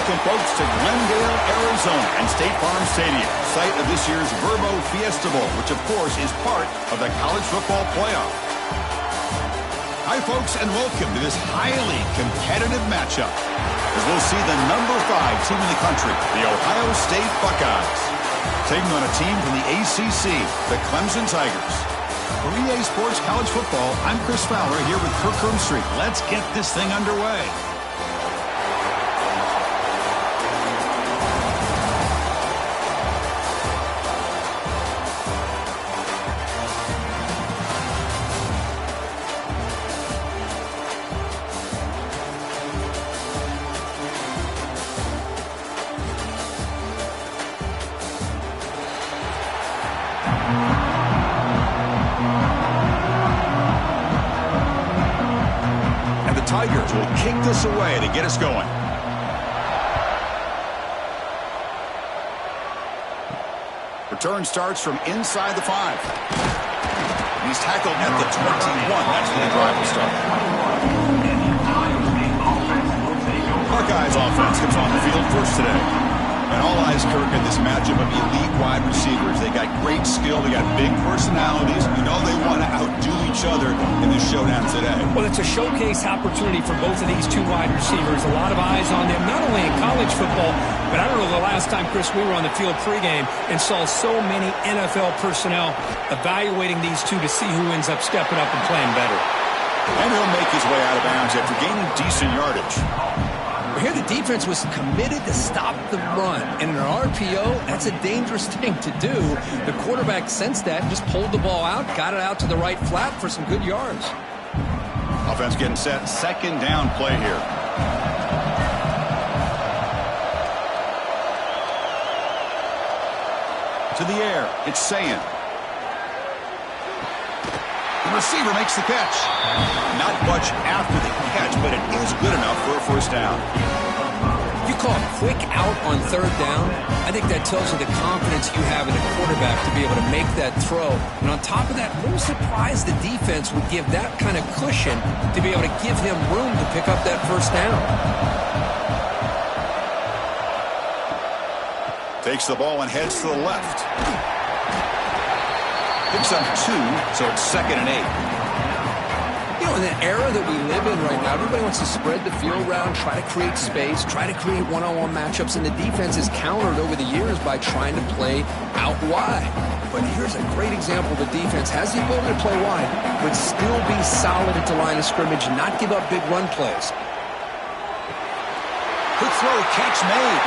Welcome, folks, to Glendale, Arizona, and State Farm Stadium, site of this year's Verbo Fiesta Bowl, which, of course, is part of the college football playoff. Hi, folks, and welcome to this highly competitive matchup, as we'll see the number 5 team in the country, the Ohio State Buckeyes, taking on a team from the ACC, the Clemson Tigers. For EA Sports College Football, I'm Chris Fowler here with Kirk Street. Let's get this thing underway. Tigers will kick this away to get us going. Return starts from inside the 5. He's tackled at the 21. That's where the drive will start. Buckeyes offense comes on the field first today. And all eyes, Kirk, in this matchup of elite wide receivers. They got great skill. They got big personalities. You know they want to outdo each other in this showdown today. Well, it's a showcase opportunity for both of these two wide receivers. A lot of eyes on them, not only in college football, but I don't know the last time, Chris, we were on the field pregame and saw so many NFL personnel evaluating these two to see who ends up stepping up and playing better. And he'll make his way out of bounds after gaining decent yardage. Here the defense was committed to stop the run. And in an RPO, that's a dangerous thing to do. The quarterback sensed that and just pulled the ball out, got it out to the right flat for some good yards. Offense getting set. Second down play here. To the air. It's Sayin. The receiver makes the catch. Not much after the catch, but it is good enough for a first down. You call a quick out on third down, I think that tells you the confidence you have in a quarterback to be able to make that throw. And on top of that, a little surprised the defense would give that kind of cushion to be able to give him room to pick up that first down. Takes the ball and heads to the left. Picks up 2, so it's 2nd and 8. You know, in the era that we live in right now, everybody wants to spread the field around, try to create space, try to create one-on-one matchups, and the defense is countered over the years by trying to play out wide. But here's a great example of a defense has the ability to play wide, but still be solid at the line of scrimmage and not give up big run plays. Quick throw, catch made.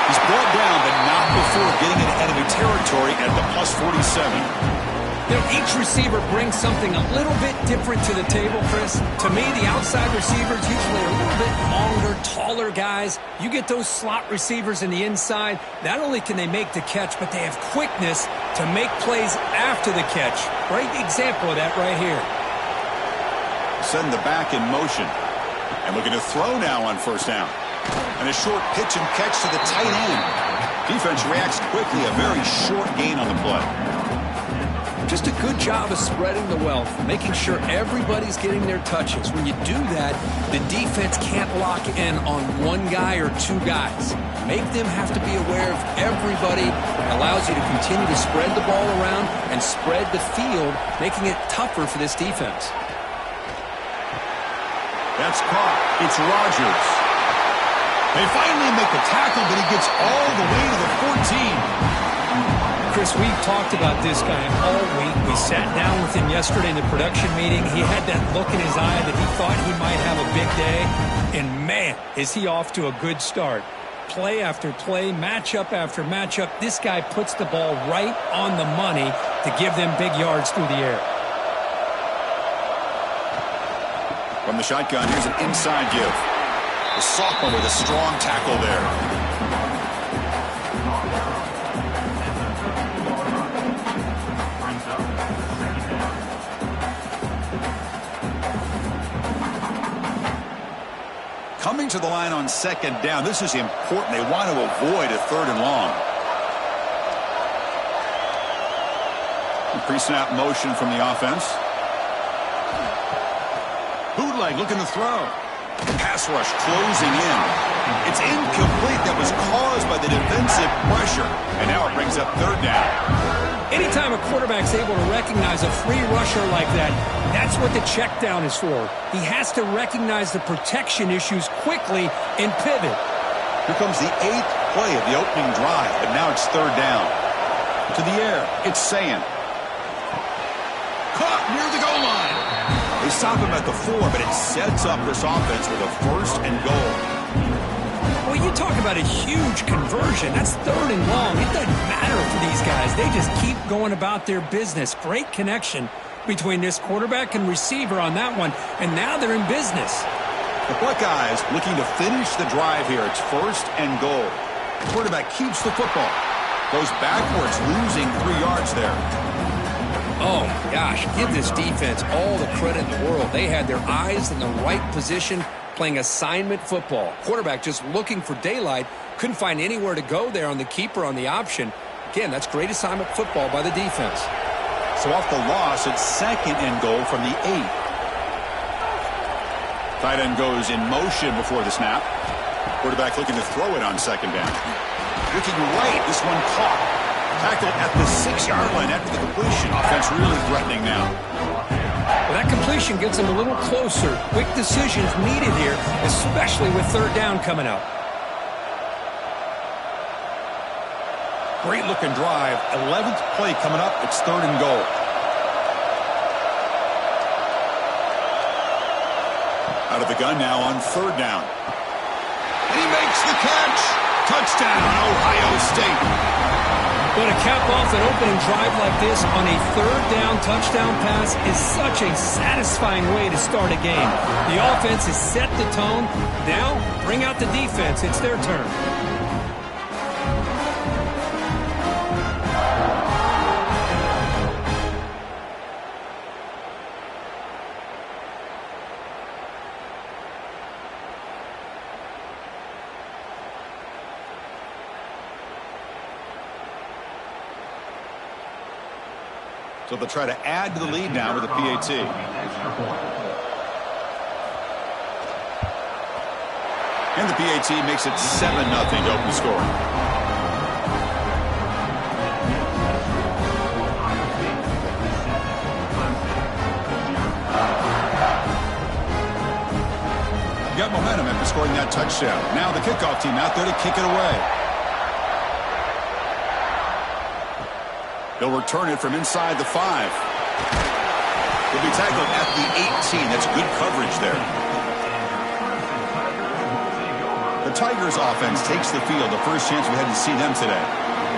He's brought down, but not before getting into enemy territory at the plus 47. You know, each receiver brings something a little bit different to the table, Chris. To me, the outside receivers usually are a little bit longer, taller guys. You get those slot receivers in the inside, not only can they make the catch, but they have quickness to make plays after the catch. Great example of that right here. Setting the back in motion. And looking to throw now on first down. And a short pitch and catch to the tight end. Defense reacts quickly, a very short gain on the play. Just a good job of spreading the wealth, making sure everybody's getting their touches. When you do that, the defense can't lock in on one guy or two guys. Make them have to be aware of everybody. It allows you to continue to spread the ball around and spread the field, making it tougher for this defense. That's caught. It's Rodgers. They finally make the tackle, but he gets all the way to the 14. Chris, we've talked about this guy all week. We sat down with him yesterday in the production meeting. He had that look in his eye that he thought he might have a big day. And, man, is he off to a good start. Play after play, matchup after matchup, this guy puts the ball right on the money to give them big yards through the air. From the shotgun, here's an inside give. The sophomore with a strong tackle there. Coming to the line on second down. This is important. They want to avoid a 3rd and long. Pre-snap motion from the offense. Bootleg looking to throw. Pass rush closing in. It's incomplete. That was caused by the defensive pressure. And now it brings up third down. Anytime a quarterback's able to recognize a free rusher like that, that's what the check down is for. He has to recognize the protection issues quickly and pivot. Here comes the 8th play of the opening drive, but now it's third down. To the air, it's Sayan. Caught near the goal line. They stop him at the 4, but it sets up this offense with a first and goal. Well, you talk about a huge conversion. That's third and long. It doesn't matter for these guys. They just keep going about their business. Great connection between this quarterback and receiver on that one, and now they're in business. The Buckeyes looking to finish the drive here. It's first and goal. The quarterback keeps the football. Goes backwards, losing 3 yards there. Oh, my gosh. Give this defense all the credit in the world. They had their eyes in the right position, playing assignment football. Quarterback just looking for daylight. Couldn't find anywhere to go there on the keeper on the option. Again, that's great assignment football by the defense. So off the loss, it's second and goal from the 8. Tight end goes in motion before the snap. Quarterback looking to throw it on second down. Looking right, this one caught. Tackled at the 6-yard line after the completion. Offense really threatening now. Well, that completion gets them a little closer. Quick decisions needed here, especially with third down coming up. Great looking drive. 11th play coming up. It's third and goal. Out of the gun now on third down. And he makes the catch. Touchdown, Ohio State. But to cap off an opening drive like this on a third down touchdown pass is such a satisfying way to start a game. The offense has set the tone. Now, bring out the defense. It's their turn. So they'll try to add to the lead now with a PAT. And the PAT makes it 7-0 to open the score. You got momentum after scoring that touchdown. Now the kickoff team out there to kick it away. They'll return it from inside the 5. He'll be tackled at the 18. That's good coverage there. The Tigers offense takes the field. The first chance we had to see them today.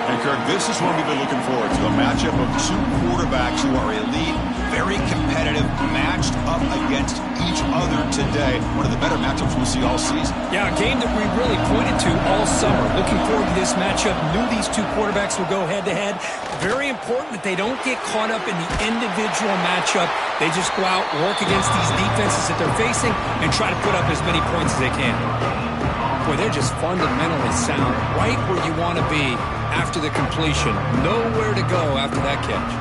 And Kirk, this is what we've been looking forward to. A matchup of 2 quarterbacks who are elite, very competitive, matched up against each other today. One of the better matchups we'll see all season. Yeah, a game that we really pointed to all summer. Looking forward to this matchup. Knew these 2 quarterbacks would go head-to-head. Very important that they don't get caught up in the individual matchup. They just go out, work against these defenses that they're facing, and try to put up as many points as they can. Boy, they're just fundamentally sound, right where you want to be after the completion. Nowhere to go after that catch.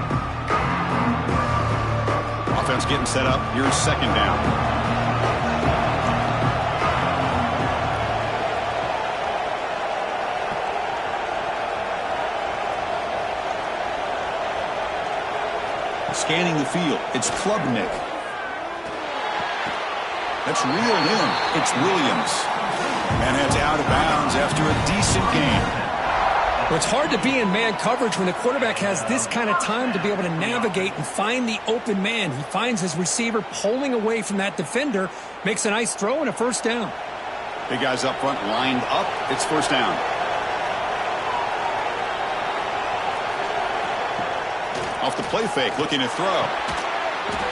Offense getting set up. Here's second down. Scanning the field. It's Klubnik. That's reeled in. It's Williams. And heads out of bounds after a decent game. Well, it's hard to be in man coverage when the quarterback has this kind of time to be able to navigate and find the open man. He finds his receiver pulling away from that defender, makes a nice throw and a first down. Big guys up front lined up. It's first down. Off the play fake, looking to throw.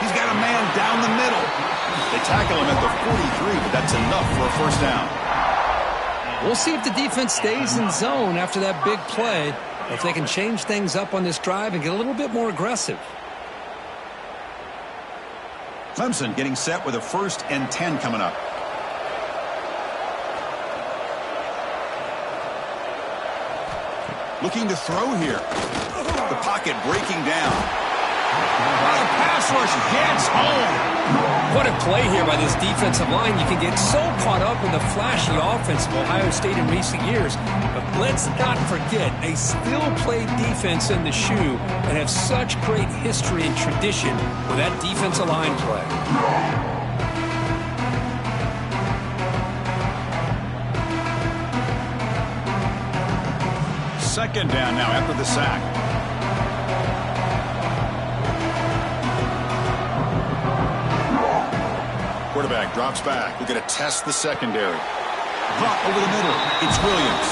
He's got a man down the middle. They tackle him at the 43, but that's enough for a first down. We'll see if the defense stays in zone after that big play, if they can change things up on this drive and get a little bit more aggressive. Clemson getting set with a 1st and 10 coming up. Looking to throw here. The pocket breaking down. The pass rush gets home. What a play here by this defensive line. You can get so caught up in the flashy offense of Ohio State in recent years. But let's not forget, they still play defense in the shoe and have such great history and tradition with that defensive line play. Second down now after the sack. Quarterback drops back. We're going to test the secondary. Drop over the middle. It's Williams.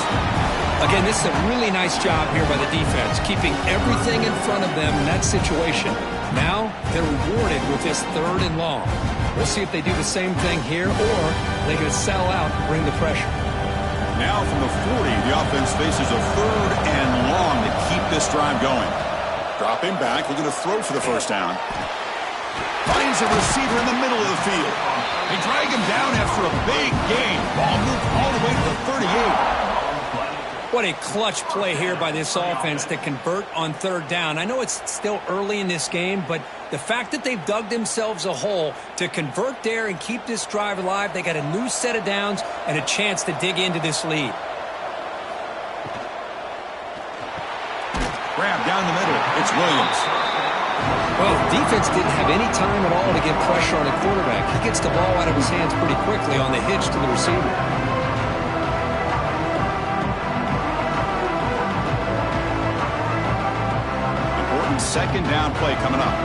Again, this is a really nice job here by the defense, keeping everything in front of them in that situation. Now they're rewarded with this 3rd and long. We'll see if they do the same thing here or they can sell out and bring the pressure. Now from the 40, the offense faces a 3rd and long to keep this drive going. Dropping back, we're going to throw for the first down. Finds a receiver in the middle of the field. They drag him down after a big gain. Ball moved all the way to the 38. What a clutch play here by this offense to convert on 3rd down. I know it's still early in this game, but the fact that they've dug themselves a hole to convert there and keep this drive alive, they got a new set of downs and a chance to dig into this lead. Grab down the middle. It's Williams. Well, the defense didn't have any time at all to get pressure on the quarterback. He gets the ball out of his hands pretty quickly on the hitch to the receiver. Important second down play coming up.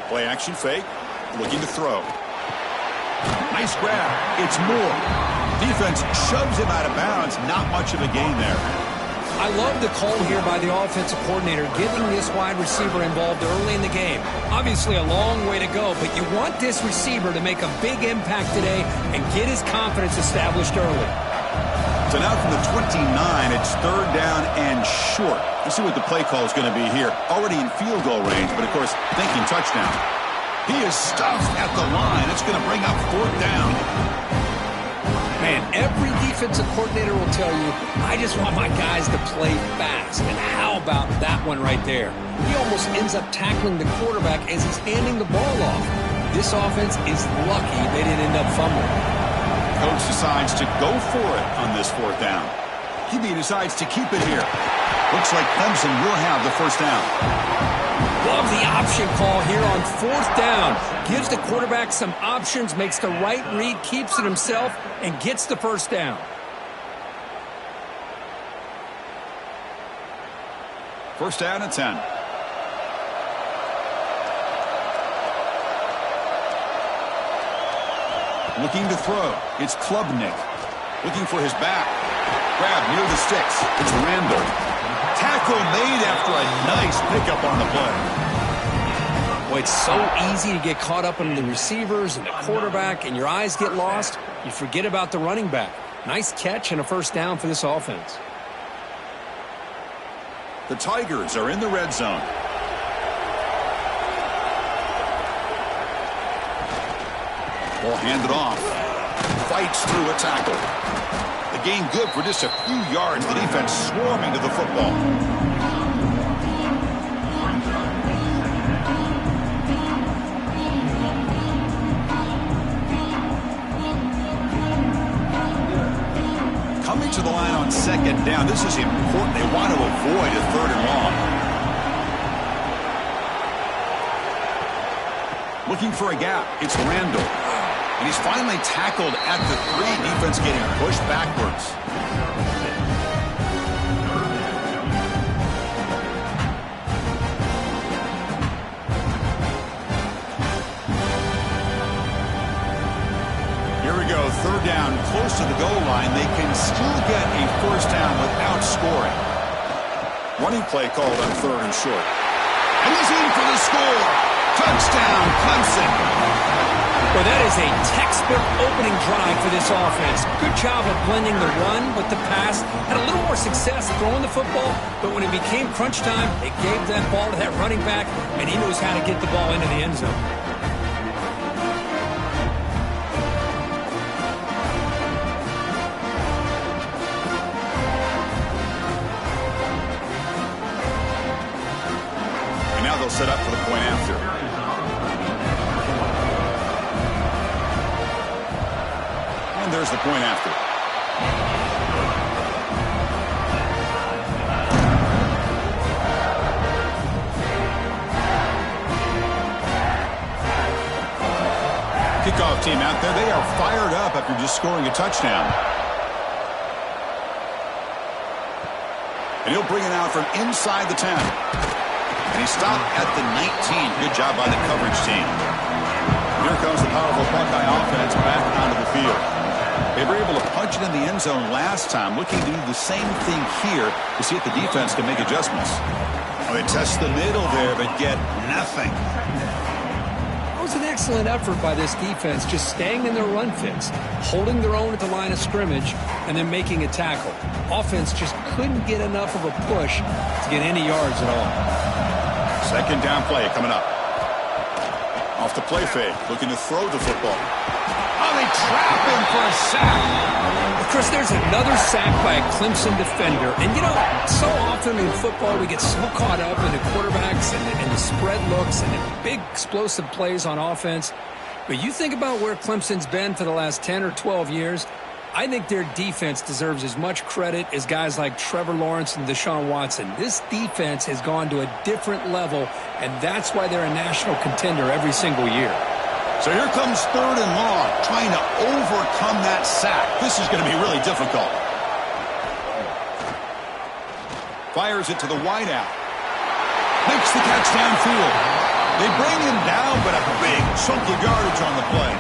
Play action fake. Looking to throw. Nice grab. It's Moore. Defense shoves him out of bounds. Not much of a gain there. I love the call here by the offensive coordinator, getting this wide receiver involved early in the game. Obviously a long way to go, but you want this receiver to make a big impact today and get his confidence established early. So now from the 29, it's 3rd down and short. Let's see what the play call is going to be here. Already in field goal range, but of course thinking touchdown. He is stuffed at the line. It's going to bring up 4th down. Man, every defensive coordinator will tell you, I just want my guys to play fast. And how about that one right there? He almost ends up tackling the quarterback as he's handing the ball off. This offense is lucky they didn't end up fumbling. Coach decides to go for it on this 4th down. He decides to keep it here. Looks like Clemson will have the first down. Love the option call here on 4th down. Gives the quarterback some options, makes the right read, keeps it himself, and gets the first down. First down and 10. Looking to throw. It's Klubnik. Looking for his back. Grab near the sticks. It's Randall. Tackle made after a nice pickup on the play. Boy, it's so easy to get caught up in the receivers and the quarterback, and your eyes get lost. You forget about the running back. Nice catch and a first down for this offense. The Tigers are in the red zone. Ball handed off. Fights through a tackle. The gain good for just a few yards. The defense swarming to the football. Coming to the line on 2nd down. This is important. They want to avoid a 3rd and long. Looking for a gap. It's Randall. And he's finally tackled at the 3. Defense getting pushed backwards. Here we go. 3rd down, close to the goal line. They can still get a first down without scoring. Running play called on 3rd and short. And he's in for the score. Touchdown, Clemson. Well, that is a textbook opening drive for this offense. Good job of blending the run with the pass. Had a little more success throwing the football, but when it became crunch time, they gave that ball to that running back, and he knows how to get the ball into the end zone. he'll set up for the point after. And there's the point after. Kickoff team out there. They are fired up after just scoring a touchdown. And he'll bring it out from inside the 10. And he stopped at the 19. Good job by the coverage team. Here comes the powerful Buckeye offense back onto the field. They were able to punch it in the end zone last time, looking to do the same thing here to see if the defense can make adjustments. Oh, they test the middle there, but get nothing. It was an excellent effort by this defense, just staying in their run fits, holding their own at the line of scrimmage, and then making a tackle. Offense just couldn't get enough of a push to get any yards at all. Second down play coming up. Off the play fake, looking to throw the football. Oh, they trap him for a sack. Chris, there's another sack by a Clemson defender. And, you know, so often in football we get so caught up in the quarterbacks and the spread looks and the big explosive plays on offense. But you think about where Clemson's been for the last 10 or 12 years, I think their defense deserves as much credit as guys like Trevor Lawrence and Deshaun Watson. This defense has gone to a different level, and that's why they're a national contender every single year. So here comes third and long, trying to overcome that sack. This is going to be really difficult. Fires it to the wideout. Makes the catch downfield. They bring him down, but a big chunk of yardage on the play.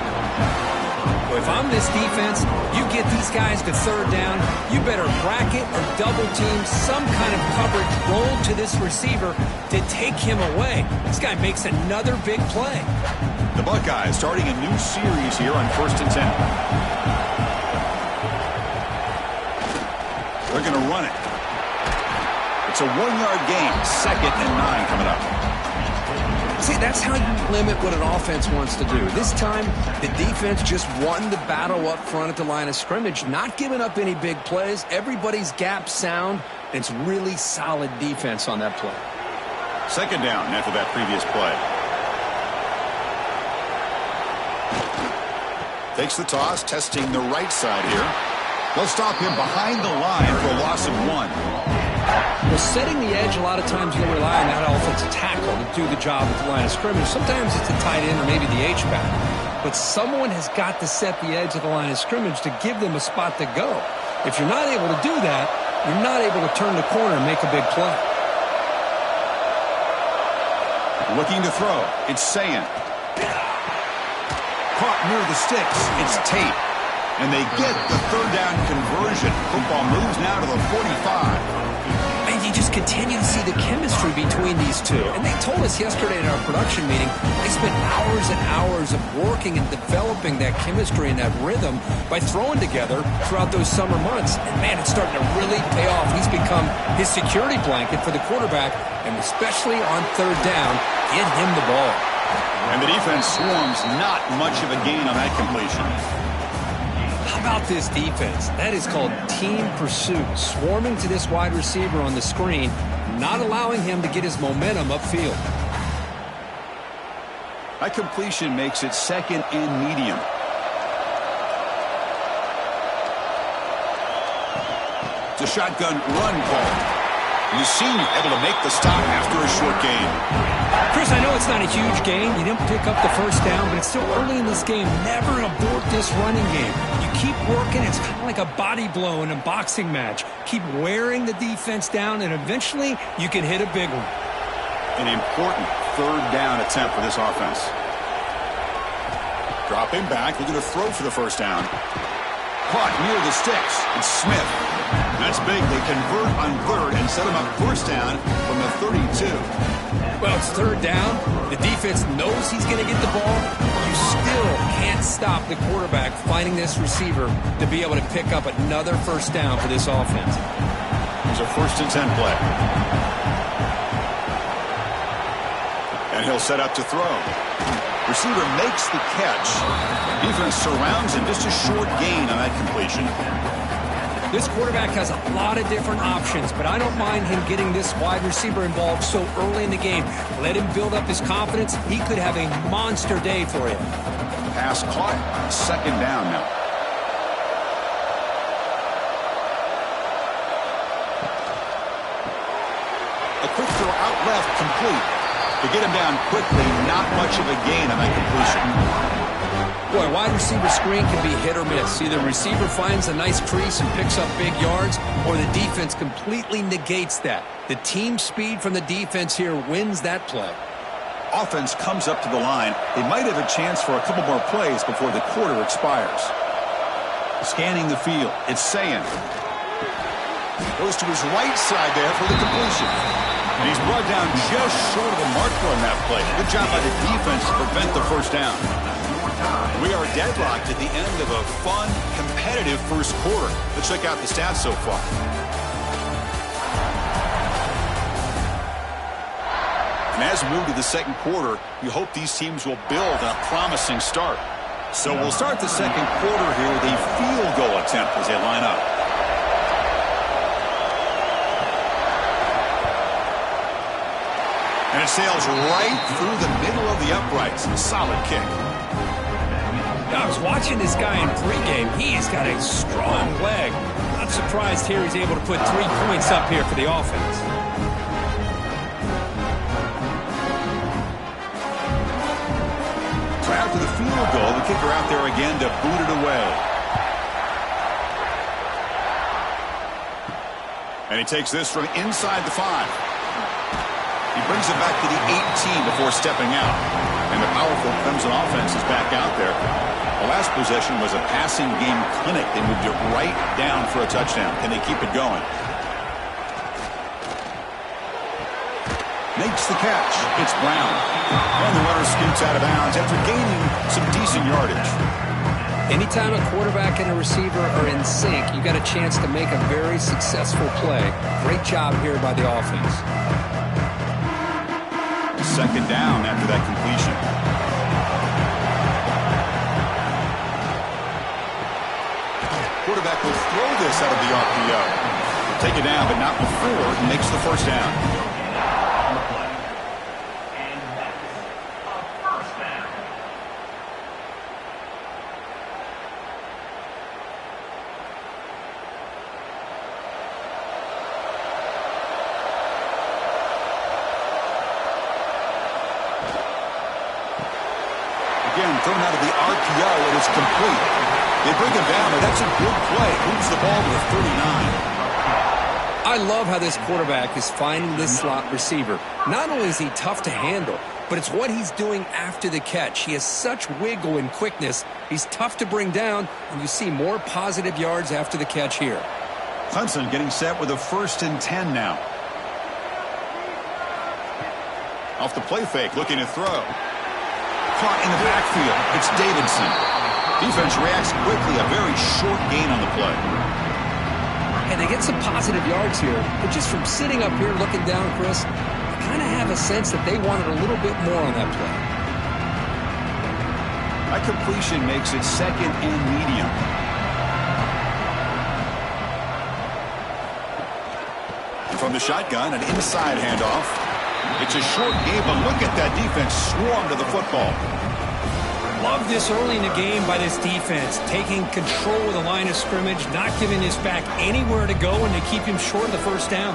If I'm this defense, you get these guys to third down, you better bracket or double team some kind of coverage roll to this receiver to take him away. This guy makes another big play. The Buckeyes starting a new series here on 1st and 10. They're going to run it. It's a 1-yard gain. 2nd and 9 coming up. See, that's how you limit what an offense wants to do. This time, the defense just won the battle up front at the line of scrimmage, not giving up any big plays. Everybody's gap sound. It's really solid defense on that play. 2nd down after that previous play. Takes the toss, testing the right side here. They'll stop him behind the line for a loss of 1. Well, setting the edge, a lot of times you'll rely on that offensive tackle to do the job at the line of scrimmage. Sometimes it's a tight end or maybe the H-back. But someone has got to set the edge of the line of scrimmage to give them a spot to go. If you're not able to do that, you're not able to turn the corner and make a big play. Looking to throw. It's Sayin. Caught near the sticks. It's Tate. And they get the third down conversion. Football moves now to the 45. And you just continue to see the chemistry between these two. And they told us yesterday in our production meeting, they spent hours and hours of working and developing that chemistry and that rhythm by throwing together throughout those summer months. And, man, it's starting to really pay off. He's become his security blanket for the quarterback, and especially on third down, get him the ball. And the defense swarms not much of a gain on that completion. How about this defense? That is called team pursuit. Swarming to this wide receiver on the screen, not allowing him to get his momentum upfield. That completion makes it 2nd and medium. It's a shotgun run call. And the senior able to make the stop after a short gain. Chris, I know it's not a huge gain. You didn't pick up the first down, but it's still early in this game. Never abort this running game. You keep working. It's kind of like a body blow in a boxing match. Keep wearing the defense down, and eventually you can hit a big one. An important third down attempt for this offense. Dropping back, looking to throw for the first down. Caught near the sticks. It's Smith. That's big. They convert on third and set him up first down from the 32. Well, it's third down. The defense knows he's going to get the ball. You still can't stop the quarterback finding this receiver to be able to pick up another first down for this offense. It's a 1st and 10 play. And he'll set up to throw. Receiver makes the catch. Defense surrounds him. Just a short gain on that completion. This quarterback has a lot of different options, but I don't mind him getting this wide receiver involved so early in the game. Let him build up his confidence. He could have a monster day for you. Pass caught. Second down now. A quick throw out left, complete. To get him down quickly, not much of a gain on that completion. Boy, wide receiver screen can be hit or miss. Either receiver finds a nice crease and picks up big yards, or the defense completely negates that. The team speed from the defense here wins that play. Offense comes up to the line. They might have a chance for a couple more plays before the quarter expires. Scanning the field, it's Sayin. Goes to his right side there for the completion. And he's brought down just short of the marker on that play. Good job by the defense to prevent the first down. We are deadlocked at the end of a fun, competitive first quarter. Let's check out the stats so far. And as we move to the second quarter, you hope these teams will build on a promising start. So we'll start the second quarter here with a field goal attempt as they line up. And it sails right through the middle of the uprights. Solid kick. I was watching this guy in pregame. He's got a strong leg. Not surprised here he's able to put 3 points up here for the offense. So after the field goal, the kicker out there again to boot it away. And he takes this from inside the 5. He brings it back to the 18 before stepping out. And the powerful Clemson offense is back out there. The last possession was a passing game clinic. They moved it right down for a touchdown. Can they keep it going? Makes the catch. It's Brown. And the runner scoots out of bounds after gaining some decent yardage. Anytime a quarterback and a receiver are in sync, you got a chance to make a very successful play. Great job here by the offense. Second down after that completion. Quarterback will throw this out of the RPO. Take it down, but not before he makes the first down. Again, thrown out of the RPO, it is complete. They bring him down, but that's a good play. Moves the ball to the 39. I love how this quarterback is finding this slot receiver. Not only is he tough to handle, but it's what he's doing after the catch. He has such wiggle and quickness. He's tough to bring down, and you see more positive yards after the catch here. Clemson getting set with a 1st and 10 now. Off the play fake, looking to throw. Caught in the backfield. It's Davidson. Defense reacts quickly. A very short gain on the play. And they get some positive yards here. But just from sitting up here looking down, Chris, I kind of have a sense that they wanted a little bit more on that play. That completion makes it 2nd and medium. And from the shotgun, an inside handoff. It's a short game, but look at that defense swarm to the football. Love this early in the game by this defense, taking control of the line of scrimmage, not giving this back anywhere to go, and to keep him short of the first down.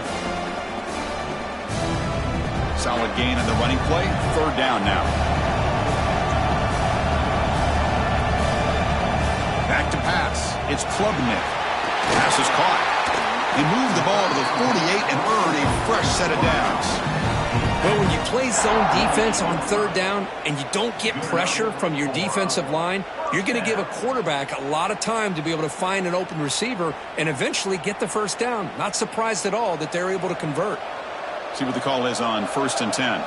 Solid gain on the running play. 3rd down now. Back to pass. It's Klubnik. Pass is caught. He moved the ball to the 48 and earned a fresh set of downs. Well, when you play zone defense on 3rd down and you don't get pressure from your defensive line, you're going to give a quarterback a lot of time to be able to find an open receiver and eventually get the first down. Not surprised at all that they're able to convert. See what the call is on 1st and 10.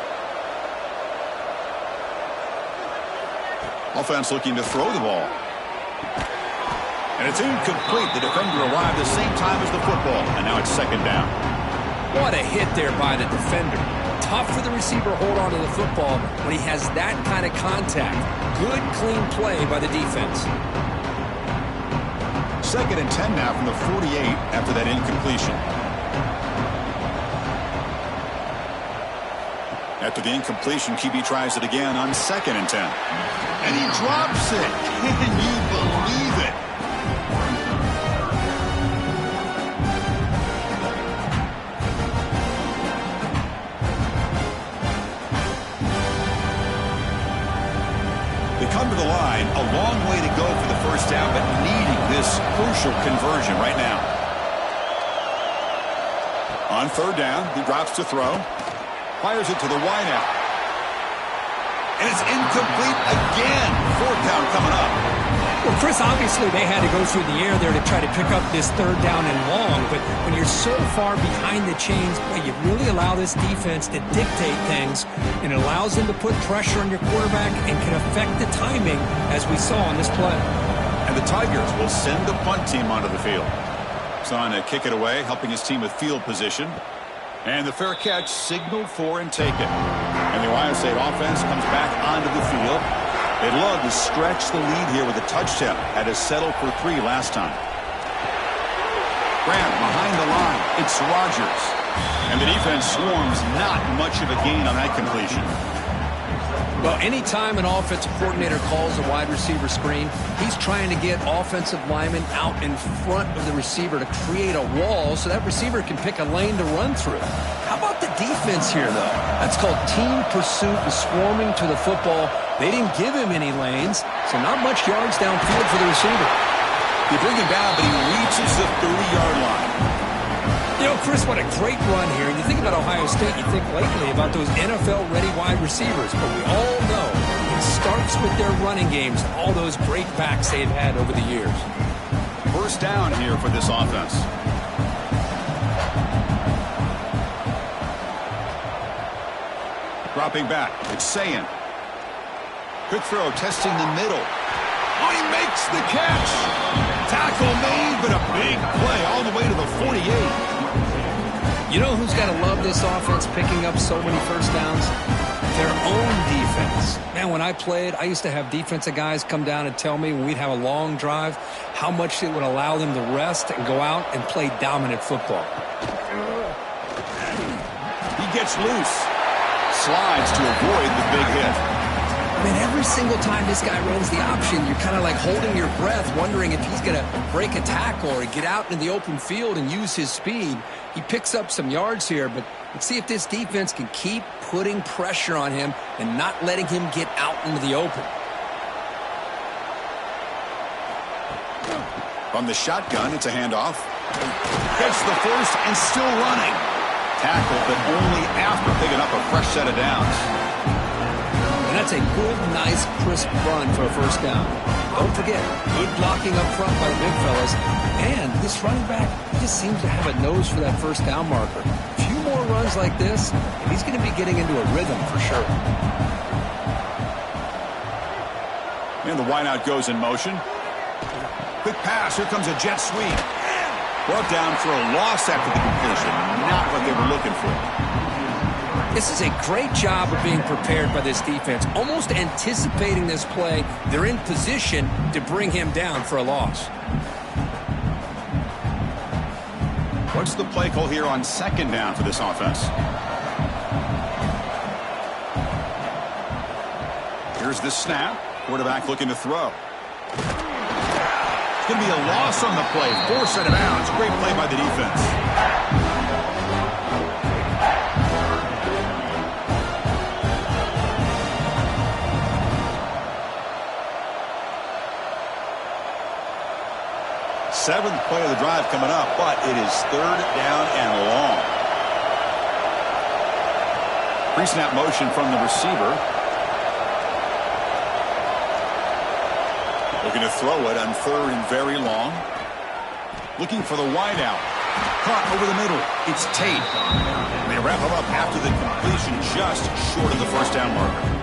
Offense looking to throw the ball. And it's incomplete. The defender arrived the same time as the football. And now it's 2nd down. What a hit there by the defender. Tough for the receiver to hold on to the football when he has that kind of contact. Good, clean play by the defense. 2nd and 10 now from the 48 after that incompletion. After the incompletion, QB tries it again on 2nd and 10. And he drops it. Can you believe it? They come to the line, a long way to go for the first down, but needing this crucial conversion right now. On 3rd down, he drops to throw. Fires it to the wideout. And it's incomplete again. 4th down coming up. Well, Chris, obviously they had to go through the air there to try to pick up this 3rd down and long, but when you're so far behind the chains, boy, you really allow this defense to dictate things, and it allows them to put pressure on your quarterback and can affect the timing, as we saw on this play. And the Tigers will send the punt team onto the field. Son to kick it away, helping his team with field position. And the fair catch signaled for and taken. And the Ohio State offense comes back onto the field. They'd love to stretch the lead here with a touchdown. Had to settle for 3 last time. Grant behind the line. It's Rodgers. And the defense swarms, not much of a gain on that completion. Well, anytime an offensive coordinator calls a wide receiver screen, he's trying to get offensive linemen out in front of the receiver to create a wall so that receiver can pick a lane to run through. How about the defense here, though? That's called team pursuit and swarming to the football. They didn't give him any lanes, so not much yards downfield for the receiver. They bring him down, but he reaches the 30-yard line. You know, Chris, what a great run here. And you think about Ohio State, you think lately about those NFL-ready wide receivers. But we all know it starts with their running games, all those great backs they've had over the years. 1st down here for this offense. Dropping back, it's Sayin. Quick throw, testing the middle. Oh, he makes the catch. Tackle made, but a big play all the way to the 48. You know who's got to love this offense picking up so many first downs? Their own defense. Man, when I played, I used to have defensive guys come down and tell me when we'd have a long drive how much it would allow them to rest and go out and play dominant football. He gets loose. Slides to avoid the big hit. Man, every single time this guy runs the option, you're kind of like holding your breath, wondering if he's going to break a tackle or get out in the open field and use his speed. He picks up some yards here, but let's see if this defense can keep putting pressure on him and not letting him get out into the open. From the shotgun, it's a handoff. Gets the first and still running. Tackle, but only after picking up a fresh set of downs. And that's a good, nice, crisp run for a first down. Don't forget, good blocking up front by the big fellas. And this running back, he just seems to have a nose for that first down marker. A few more runs like this, and he's going to be getting into a rhythm for sure. And the wideout goes in motion. Quick pass. Here comes a jet sweep. Brought down for a loss after the completion. Not what they were looking for. This is a great job of being prepared by this defense, almost anticipating this play. They're in position to bring him down for a loss. What's the play call here on 2nd down for this offense? Here's the snap. Quarterback looking to throw. It's going to be a loss on the play. Force out of bounds. Great play by the defense. Seventh play of the drive coming up, but it is 3rd down and long. Pre-snap motion from the receiver. Looking to throw it on 3rd and very long. Looking for the wideout. Caught over the middle. It's Tate. And they wrap him up after the completion, just short of the first down marker.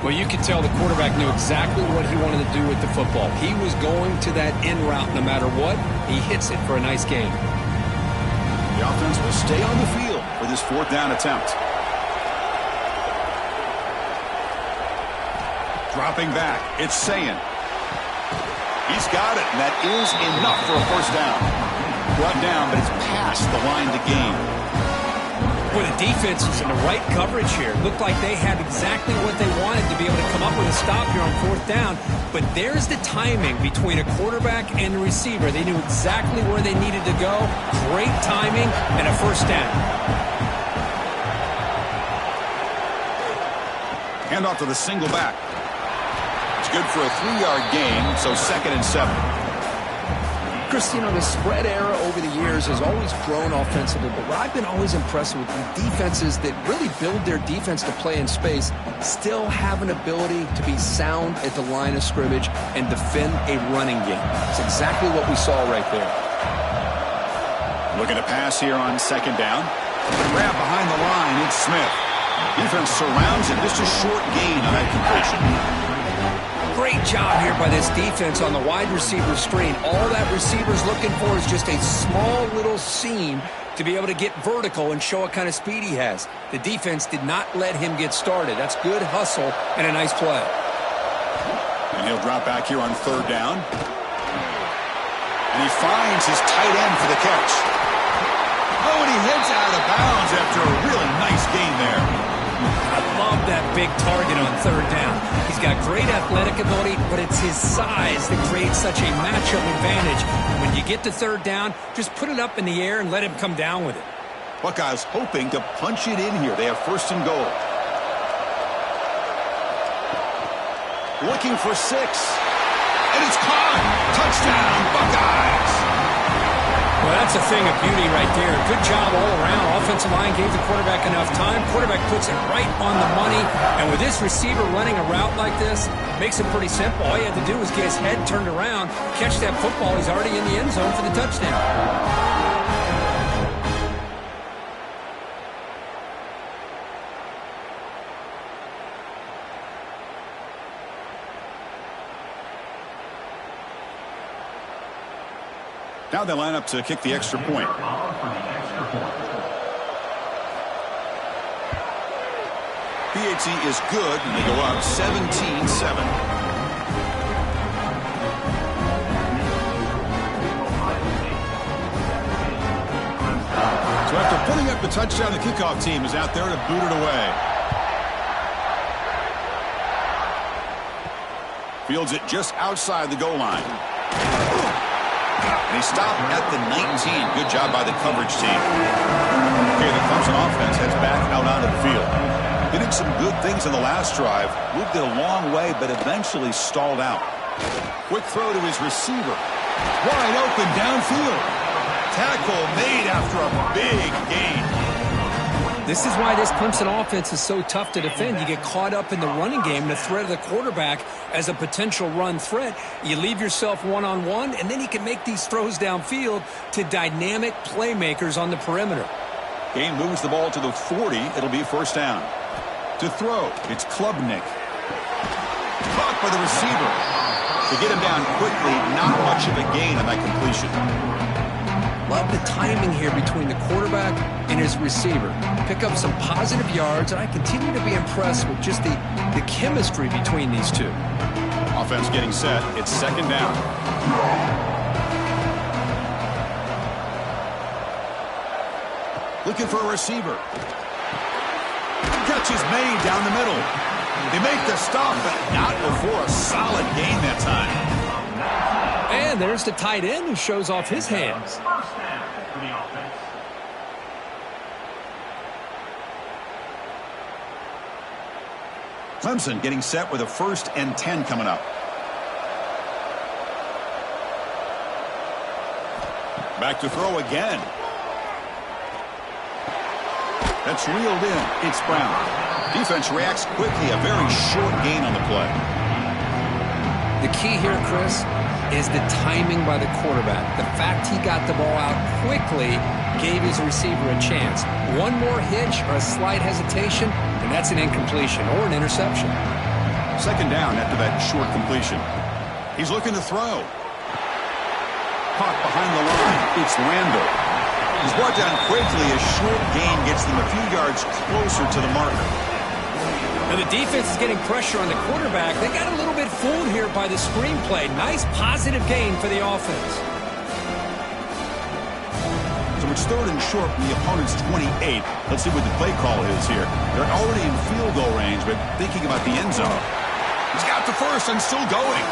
Well, you could tell the quarterback knew exactly what he wanted to do with the football. He was going to that in route no matter what. He hits it for a nice gain. The offense will stay on the field for this 4th down attempt. Dropping back, it's Sayin. He's got it, and that is enough for a first down. Brought down, but it's past the line to gain. Well, the defense was in the right coverage here. Looked like they had exactly what they wanted to be able to come up with a stop here on fourth down. But there's the timing between a quarterback and the receiver. They knew exactly where they needed to go. Great timing and a first down. Hand off to the single back. It's good for a 3-yard gain, so 2nd and 7. Chris, you know, the spread era over the years has always grown offensively, but what I've been always impressed with defenses that really build their defense to play in space still have an ability to be sound at the line of scrimmage and defend a running game. It's exactly what we saw right there. Looking to pass here on 2nd down. Grab behind the line, it's Smith. Defense surrounds it, just a short gain on that completion. Great job here by this defense on the wide receiver screen. All that receiver's looking for is just a small little seam to be able to get vertical and show what kind of speed he has. The defense did not let him get started. That's good hustle and a nice play. And he'll drop back here on 3rd down. And he finds his tight end for the catch. Oh, and he heads out of bounds after a really nice gain there. I love that big target on 3rd down. He's got great athletic ability, but it's his size that creates such a matchup advantage. And when you get to 3rd down, just put it up in the air and let him come down with it. Buckeyes hoping to punch it in here. They have 1st and goal. Looking for 6. And it's caught. Touchdown, Buckeyes. Well, that's a thing of beauty right there. Good job all around. Offensive line gave the quarterback enough time. Quarterback puts it right on the money. And with this receiver running a route like this, makes it pretty simple. All you had to do was get his head turned around, catch that football. He's already in the end zone for the touchdown. Now they line up to kick the extra point. PAT is good, and they go up 17-7. So after putting up the touchdown, the kickoff team is out there to boot it away. Fields it just outside the goal line. And he stopped at the 19. Good job by the coverage team. Okay, the Clemson offense heads back out onto the field. They did some good things in the last drive. Moved it a long way, but eventually stalled out. Quick throw to his receiver. Wide open downfield. Tackle made after a big gain. This is why this Clemson offense is so tough to defend. You get caught up in the running game, the threat of the quarterback as a potential run threat. You leave yourself one-on-one, and then you can make these throws downfield to dynamic playmakers on the perimeter. Game moves the ball to the 40. It'll be 1st down. To throw, it's Klubnik. Caught by the receiver. To get him down quickly, not much of a gain on that completion. Love the timing here between the quarterback and his receiver. Pick up some positive yards, and I continue to be impressed with just the chemistry between these two. Offense getting set. It's 2nd down. Looking for a receiver. Catch is made down the middle. They make the stop, but not before a solid gain that time. And there's the tight end who shows off his hands. Clemson getting set with a 1st and 10 coming up. Back to throw again. That's reeled in. It's Brown. Defense reacts quickly. A very short gain on the play. The key here, Chris, is the timing by the quarterback. The fact he got the ball out quickly gave his receiver a chance. One more hitch or a slight hesitation, and that's an incompletion or an interception. 2nd down after that short completion. He's looking to throw. Caught behind the line. It's Randall. He's brought down quickly. A short gain gets them a few yards closer to the marker. Now Now the defense is getting pressure on the quarterback. They got a little bit fooled here by the screenplay. Nice positive gain for the offense. So it's 3rd and short from the opponent's 28. Let's see what the play call is here. They're already in field goal range, but thinking about the end zone. He's got the first and still going.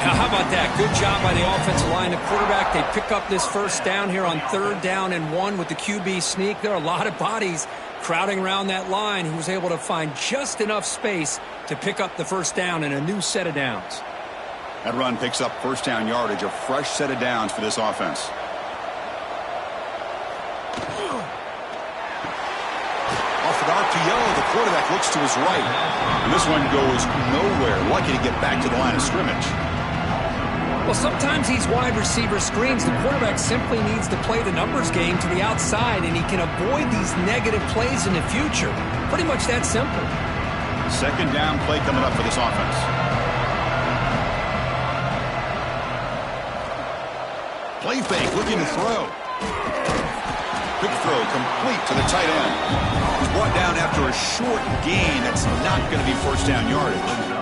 Now, how about that? Good job by the offensive line. The quarterback, they pick up this first down here on 3rd down and 1 with the QB sneak. There are a lot of bodies crowding around that line. He was able to find just enough space to pick up the first down in a new set of downs. That run picks up first down yardage, a fresh set of downs for this offense. Off an RPO, the quarterback looks to his right. And this one goes nowhere. Lucky to get back to the line of scrimmage. Well, sometimes these wide receiver screens, the quarterback simply needs to play the numbers game to the outside, and he can avoid these negative plays in the future. Pretty much that simple. Second down play coming up for this offense. Play fake, looking to throw. Quick throw, complete to the tight end. He's brought down after a short gain. That's not going to be first down yardage.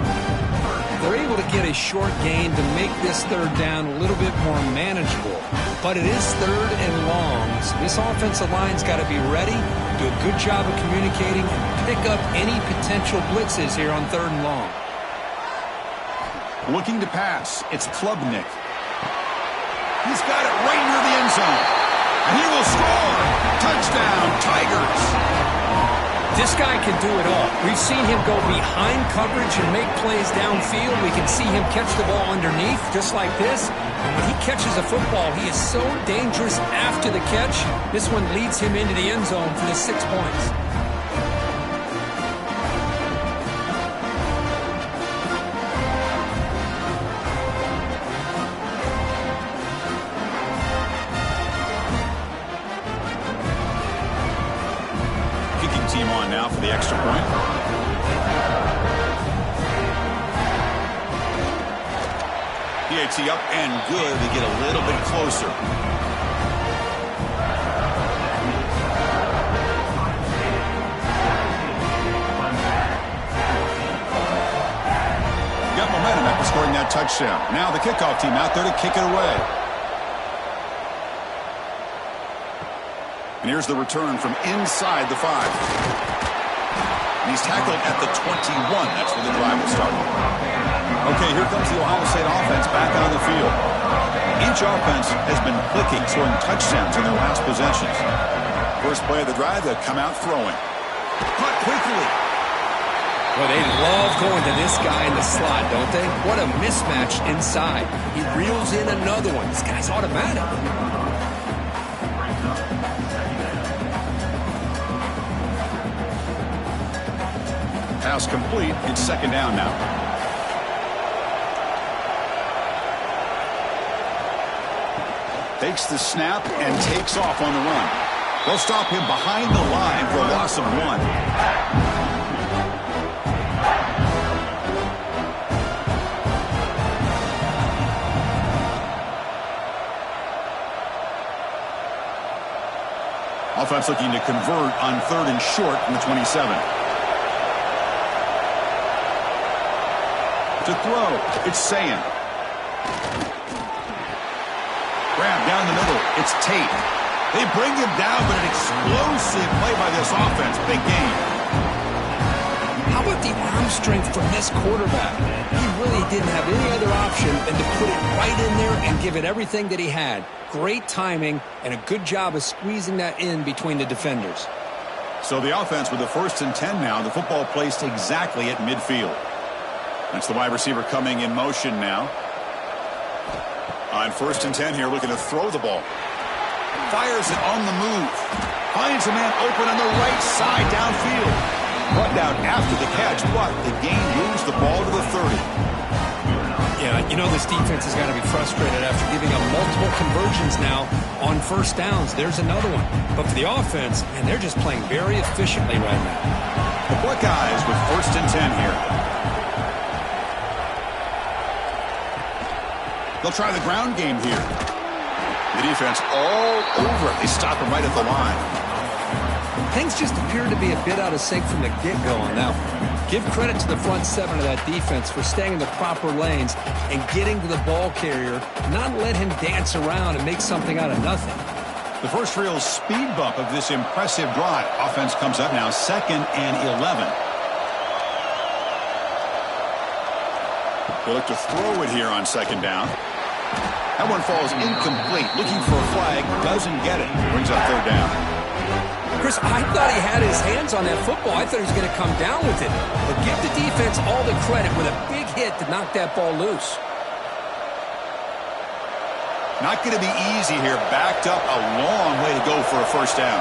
They're able to get a short gain to make this 3rd down a little bit more manageable. But it is 3rd and long, so this offensive line's got to be ready, do a good job of communicating, and pick up any potential blitzes here on 3rd and long. Looking to pass, it's Klubnik. He's got it right near the end zone. And he will score. Touchdown, Tigers. This guy can do it all. We've seen him go behind coverage and make plays downfield. We can see him catch the ball underneath, just like this. And when he catches a football, he is so dangerous after the catch. This one leads him into the end zone for the 6 points. Team on now for the extra point. PAT up and good to get a little bit closer. Got momentum after scoring that touchdown. Now the kickoff team out there to kick it away. And here's the return from inside the 5. And he's tackled at the 21. That's where the drive will start. Okay, here comes the Ohio State offense back on the field. Each offense has been clicking, scoring touchdowns in their last possessions. First play of the drive, they'll come out throwing. Caught quickly. Well, they love going to this guy in the slot, don't they? What a mismatch inside. He reels in another one. This guy's automatic. Pass complete. It's second down now. Takes the snap and takes off on the run. They'll stop him behind the line for a loss of 1. Offense looking to convert on 3rd and short from the 27. To throw, it's Sayin. Grab down the middle, it's Tate. They bring him down, but an explosive play by this offense. Big game. How about the arm strength from this quarterback? He really didn't have any other option than to put it right in there and give it everything that he had. Great timing and a good job of squeezing that in between the defenders. So the offense with the 1st and 10 now, the football placed exactly at midfield. That's the wide receiver coming in motion now. On 1st and 10 here, looking to throw the ball. Fires it on the move. Finds a man open on the right side downfield. Brought down after the catch, but the gain moves the ball to the 30. Yeah, you know this defense has got to be frustrated after giving up multiple conversions now on 1st downs. There's another one. But for the offense, and they're just playing very efficiently right now. The Buckeyes with 1st and 10 here. They'll try the ground game here. The defense all over it. They stop him right at the line. Things just appear to be a bit out of sync from the get-go on that one. Give credit to the front seven of that defense for staying in the proper lanes and getting to the ball carrier, not let him dance around and make something out of nothing. The first real speed bump of this impressive drive. Offense comes up now 2nd and 11. He'll look to throw it here on 2nd down. That one falls incomplete. Looking for a flag, doesn't get it. Brings up 3rd down. Chris, I thought he had his hands on that football. I thought he was going to come down with it. But give the defense all the credit with a big hit to knock that ball loose. Not going to be easy here. Backed up a long way to go for a 1st down.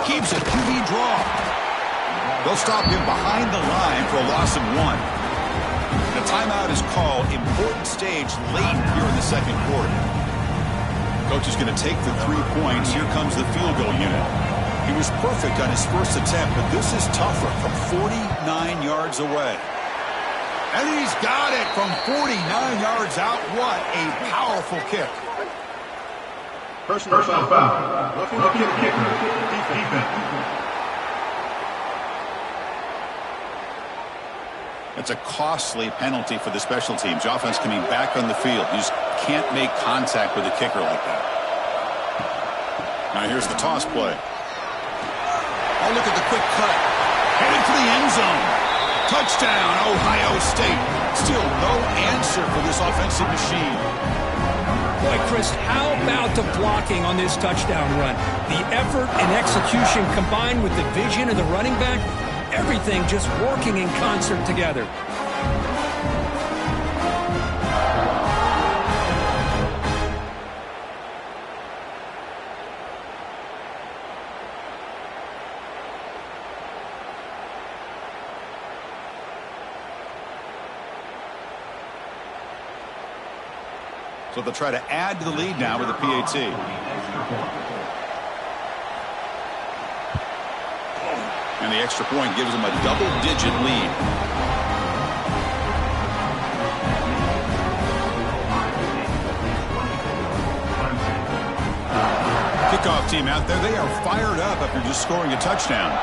Keeps a QB draw. They'll stop him behind the line for a loss of 1. The timeout is called. Important stage late here in the 2nd quarter. Coach is going to take the 3 points. Here comes the field goal unit. He was perfect on his first attempt, but this is tougher from 49 yards away. And he's got it from 49 yards out. What a powerful kick. Personal foul. Roughing the kicker. Defense. It's a costly penalty for the special teams. Offense coming back on the field. You just can't make contact with a kicker like that. Now here's the toss play. Oh, look at the quick cut. Headed for the end zone. Touchdown, Ohio State. Still no answer for this offensive machine. Boy, Chris, how about the blocking on this touchdown run? The effort and execution combined with the vision of the running back, everything just working in concert together. So they'll try to add to the lead now with a PAT. And the extra point gives them a double-digit lead. Kickoff team out there, they are fired up after just scoring a touchdown.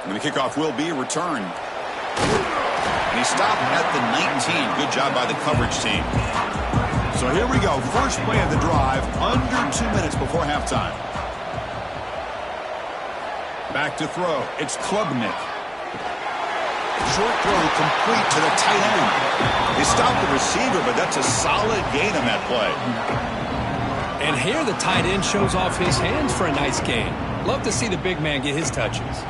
And the kickoff will be returned. And he stopped at the 19. Good job by the coverage team. So here we go. First play of the drive, under 2 minutes before halftime. Back to throw. It's Klubnik. Short throw complete to the tight end. They stopped the receiver, but that's a solid gain on that play. And here the tight end shows off his hands for a nice gain. Love to see the big man get his touches.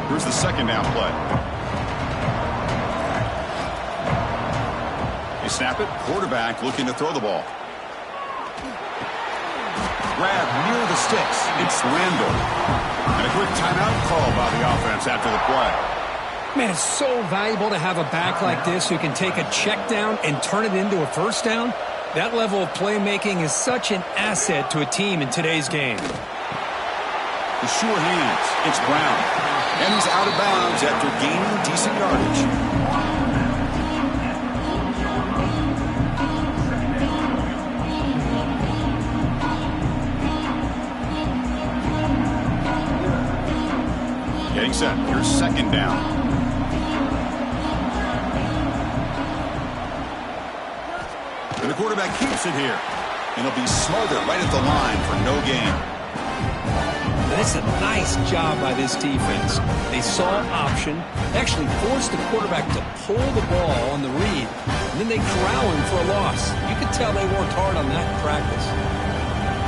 Here's the 2nd down play. They snap it. Quarterback looking to throw the ball. Grab near the sticks. It's Randall. And a quick timeout call by the offense after the play. Man, it's so valuable to have a back like this who can take a check down and turn it into a 1st down. That level of playmaking is such an asset to a team in today's game. The sure hands. It's Brown. And he's out of bounds after gaining decent yardage. Getting set. Here's 2nd down. And the quarterback keeps it here. And he'll be smothered right at the line for no gain. That's a nice job by this defense. They saw option, actually forced the quarterback to pull the ball on the read, and then they corral him for a loss. You could tell they worked hard on that in practice.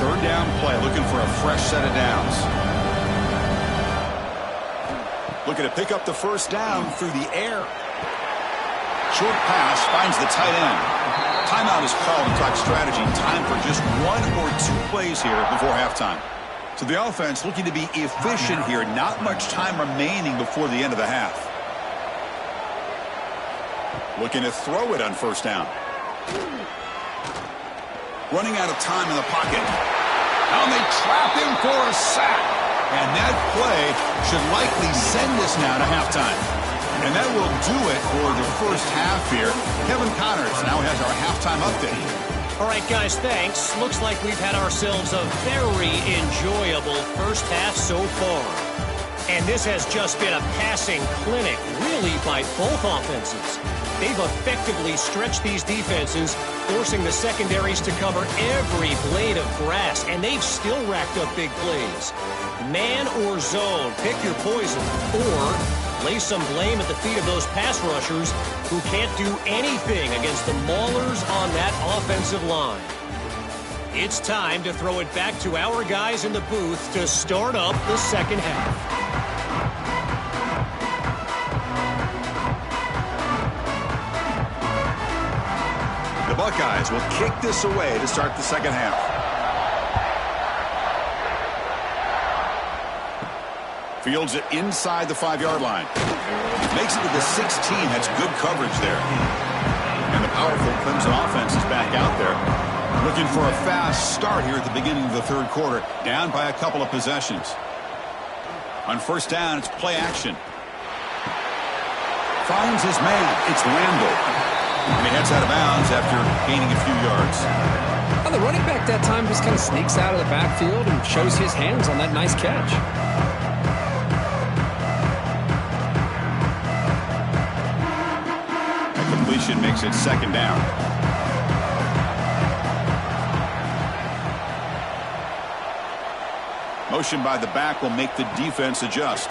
3rd down play, looking for a fresh set of downs. Looking to pick up the 1st down through the air. Short pass finds the tight end. Timeout is called to talk strategy. Time for just 1 or 2 plays here before halftime. So the offense looking to be efficient here. Not much time remaining before the end of the half. Looking to throw it on 1st down. Running out of time in the pocket. And they trap him for a sack. And that play should likely send us now to halftime. And that will do it for the first half here. Kevin Connors now has our halftime update. All right, guys, thanks. Looks like we've had ourselves a very enjoyable first half so far. And this has just been a passing clinic, really, by both offenses. They've effectively stretched these defenses, forcing the secondaries to cover every blade of grass, and they've still racked up big plays. Man or zone, pick your poison, or lay some blame at the feet of those pass rushers who can't do anything against the maulers on that offensive line. It's time to throw it back to our guys in the booth to start up the second half. The Buckeyes will kick this away to start the second half. Fields it inside the 5-yard line. Makes it to the 16. That's good coverage there. And the powerful Clemson offense is back out there. Looking for a fast start here at the beginning of the third quarter. Down by a couple of possessions. On first down, it's play action. Finds his man. It's Randall. And he heads out of bounds after gaining a few yards. Well, the running back that time just kind of sneaks out of the backfield and shows his hands on that nice catch. A completion makes it second down. Motion by the back will make the defense adjust.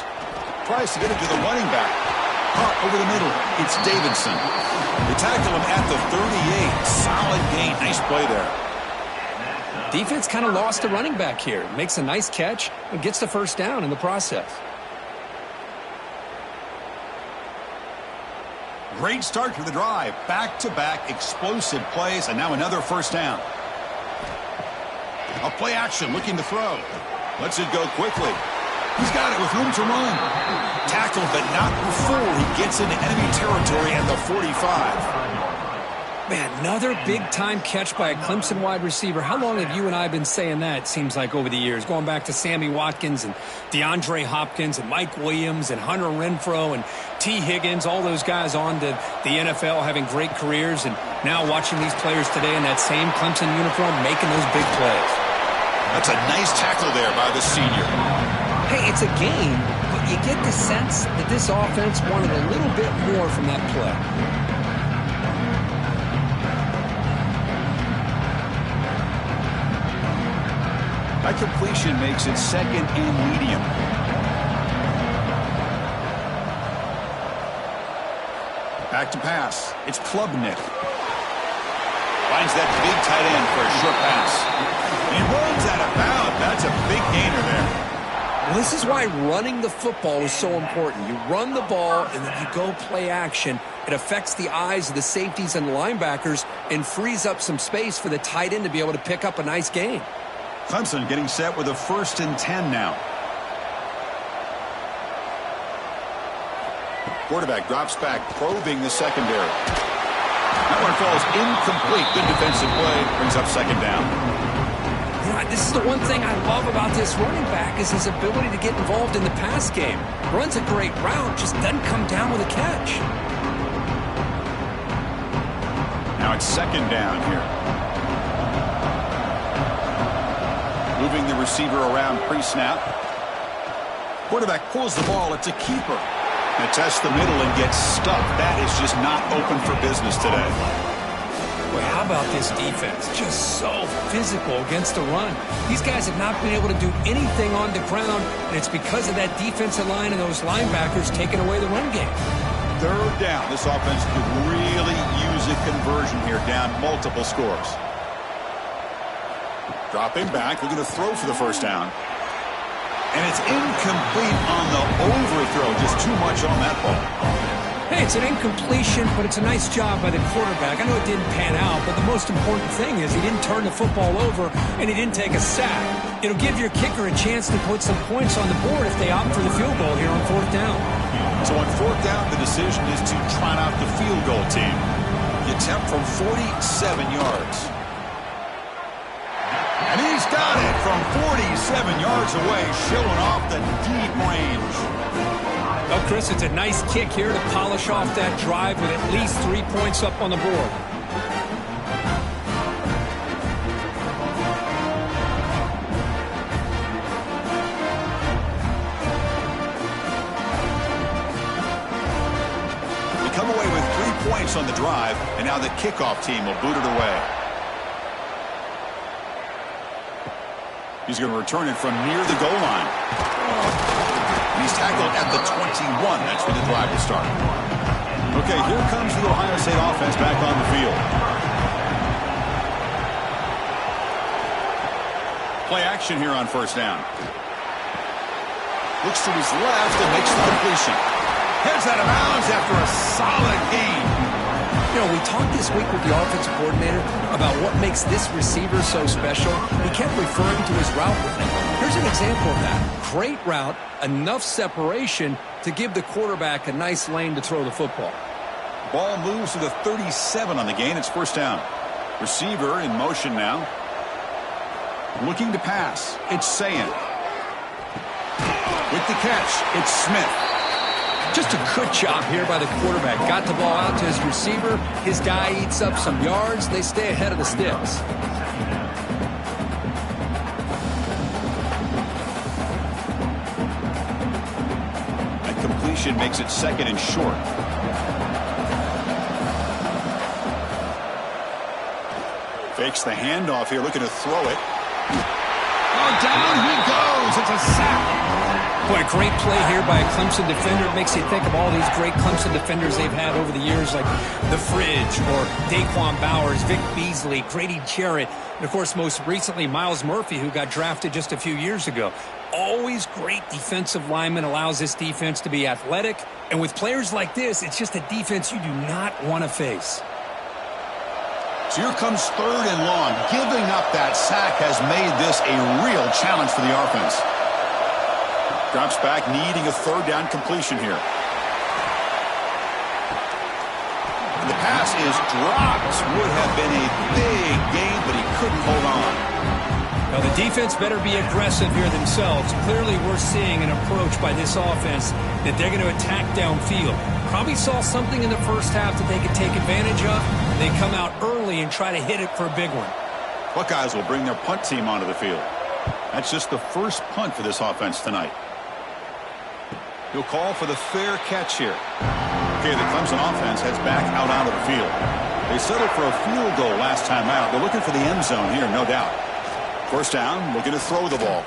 Tries to get it to the running back. Caught over the middle. It's Davidson. They tackle him at the 38. Solid gain. Nice play there. Defense kind of lost the running back here. Makes a nice catch and gets the first down in the process. Great start to the drive. Back-to-back explosive plays, and now another first down. A play action, looking to throw. Lets it go quickly. He's got it with room to run. Tackled, but not before he gets into enemy territory at the 45. Man, another big-time catch by a Clemson wide receiver. How long have you and I been saying that, it seems like, over the years? Going back to Sammy Watkins and DeAndre Hopkins and Mike Williams and Hunter Renfrow and T. Higgins, all those guys on to the NFL having great careers, and now watching these players today in that same Clemson uniform making those big plays. That's a nice tackle there by the senior. Hey, it's a game, but you get the sense that this offense wanted a little bit more from that play. That completion makes it second and medium. Back to pass. It's Klubnik. Finds that big tight end for a short pass. He runs out of bounds. That's a big gainer there. Well, this is why running the football is so important. You run the ball and then you go play action. It affects the eyes of the safeties and the linebackers and frees up some space for the tight end to be able to pick up a nice gain. Clemson getting set with a 1st and 10 now. Quarterback drops back, probing the secondary. That one falls incomplete. Good defensive play. Brings up second down. Yeah, this is the one thing I love about this running back is his ability to get involved in the pass game. Runs a great route, just doesn't come down with a catch. Now it's second down here. Moving the receiver around pre-snap. Quarterback pulls the ball. It's a keeper. And tests the middle and gets stuck. That is just not open for business today. Well, how about this defense? Just so physical against the run. These guys have not been able to do anything on the ground, and it's because of that defensive line and those linebackers taking away the run game. Third down. This offense could really use a conversion here, down multiple scores. Dropping back, looking to throw for the first down. And it's incomplete on the overthrow. Just too much on that ball. Hey, it's an incompletion, but it's a nice job by the quarterback. I know it didn't pan out, but the most important thing is he didn't turn the football over and he didn't take a sack. It'll give your kicker a chance to put some points on the board if they opt for the field goal here on fourth down. So on fourth down, the decision is to trot out the field goal team. The attempt from 47 yards. And he's got it from 47 yards away, showing off the deep range. Well, Chris, it's a nice kick here to polish off that drive with at least 3 points up on the board. We come away with 3 points on the drive, and now the kickoff team will boot it away. He's going to return it from near the goal line. And he's tackled at the 21. That's where the drive will start. Okay, here comes the Ohio State offense back on the field. Play action here on first down. Looks to his left and makes the completion. Heads out of bounds after a solid gain. You know, we talked this week with the offensive coordinator about what makes this receiver so special. He kept referring to his route running. Here's an example of that. Great route, enough separation to give the quarterback a nice lane to throw the football. Ball moves to the 37 on the gain. It's first down. Receiver in motion now. Looking to pass. It's Sayin. With the catch, it's Smith. Just a good job here by the quarterback. Got the ball out to his receiver. His guy eats up some yards. They stay ahead of the sticks. That completion makes it second and short. Fakes the handoff here, looking to throw it. Oh, down he goes. It's a sack. Boy, a great play here by a Clemson defender. It makes you think of all these great Clemson defenders they've had over the years, like The Fridge or Daquan Bowers, Vic Beasley, Grady Jarrett, and, of course, most recently, Miles Murphy, who got drafted just a few years ago. Always great defensive lineman, allows this defense to be athletic. And with players like this, it's just a defense you do not want to face. So here comes third and long. Giving up that sack has made this a real challenge for the offense. Drops back, needing a third down completion here. And the pass is dropped. Would have been a big gain, but he couldn't hold on. Now the defense better be aggressive here themselves. Clearly we're seeing an approach by this offense that they're going to attack downfield. Probably saw something in the first half that they could take advantage of. They come out early and try to hit it for a big one. Buckeyes will bring their punt team onto the field. That's just the first punt for this offense tonight. He'll call for the fair catch here. Okay, the Clemson offense heads back out onto the field. They settled for a field goal last time out. They're looking for the end zone here, no doubt. First down, looking to throw the ball.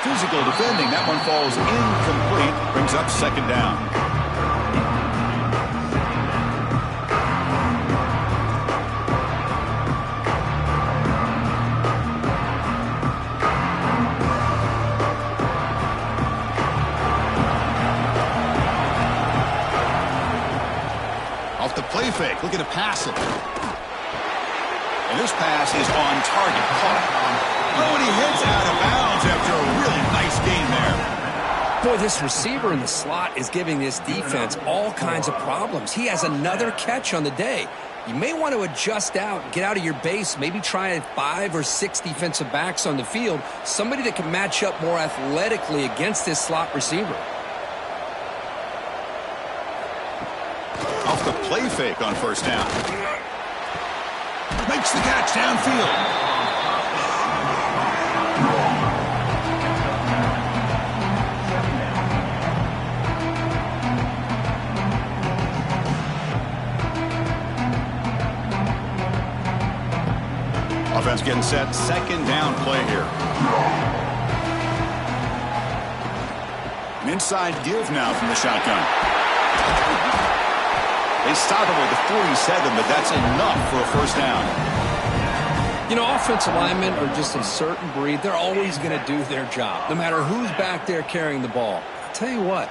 Physical defending. That one falls incomplete. Brings up second down. Off the play fake, looking to pass it. And this pass is on target. Caught. Oh, and he hits out of bounds after a really nice gain there. Boy, this receiver in the slot is giving this defense all kinds of problems. He has another catch on the day. You may want to adjust out, get out of your base, maybe try 5 or 6 defensive backs on the field, somebody that can match up more athletically against this slot receiver. Off the play fake on first down. Makes the catch downfield. Offense getting set. Second down play here. An inside give now from the shotgun. They stop him with the 47, but that's enough for a first down. You know, offensive linemen are just a certain breed. They're always going to do their job, no matter who's back there carrying the ball. I'll tell you what,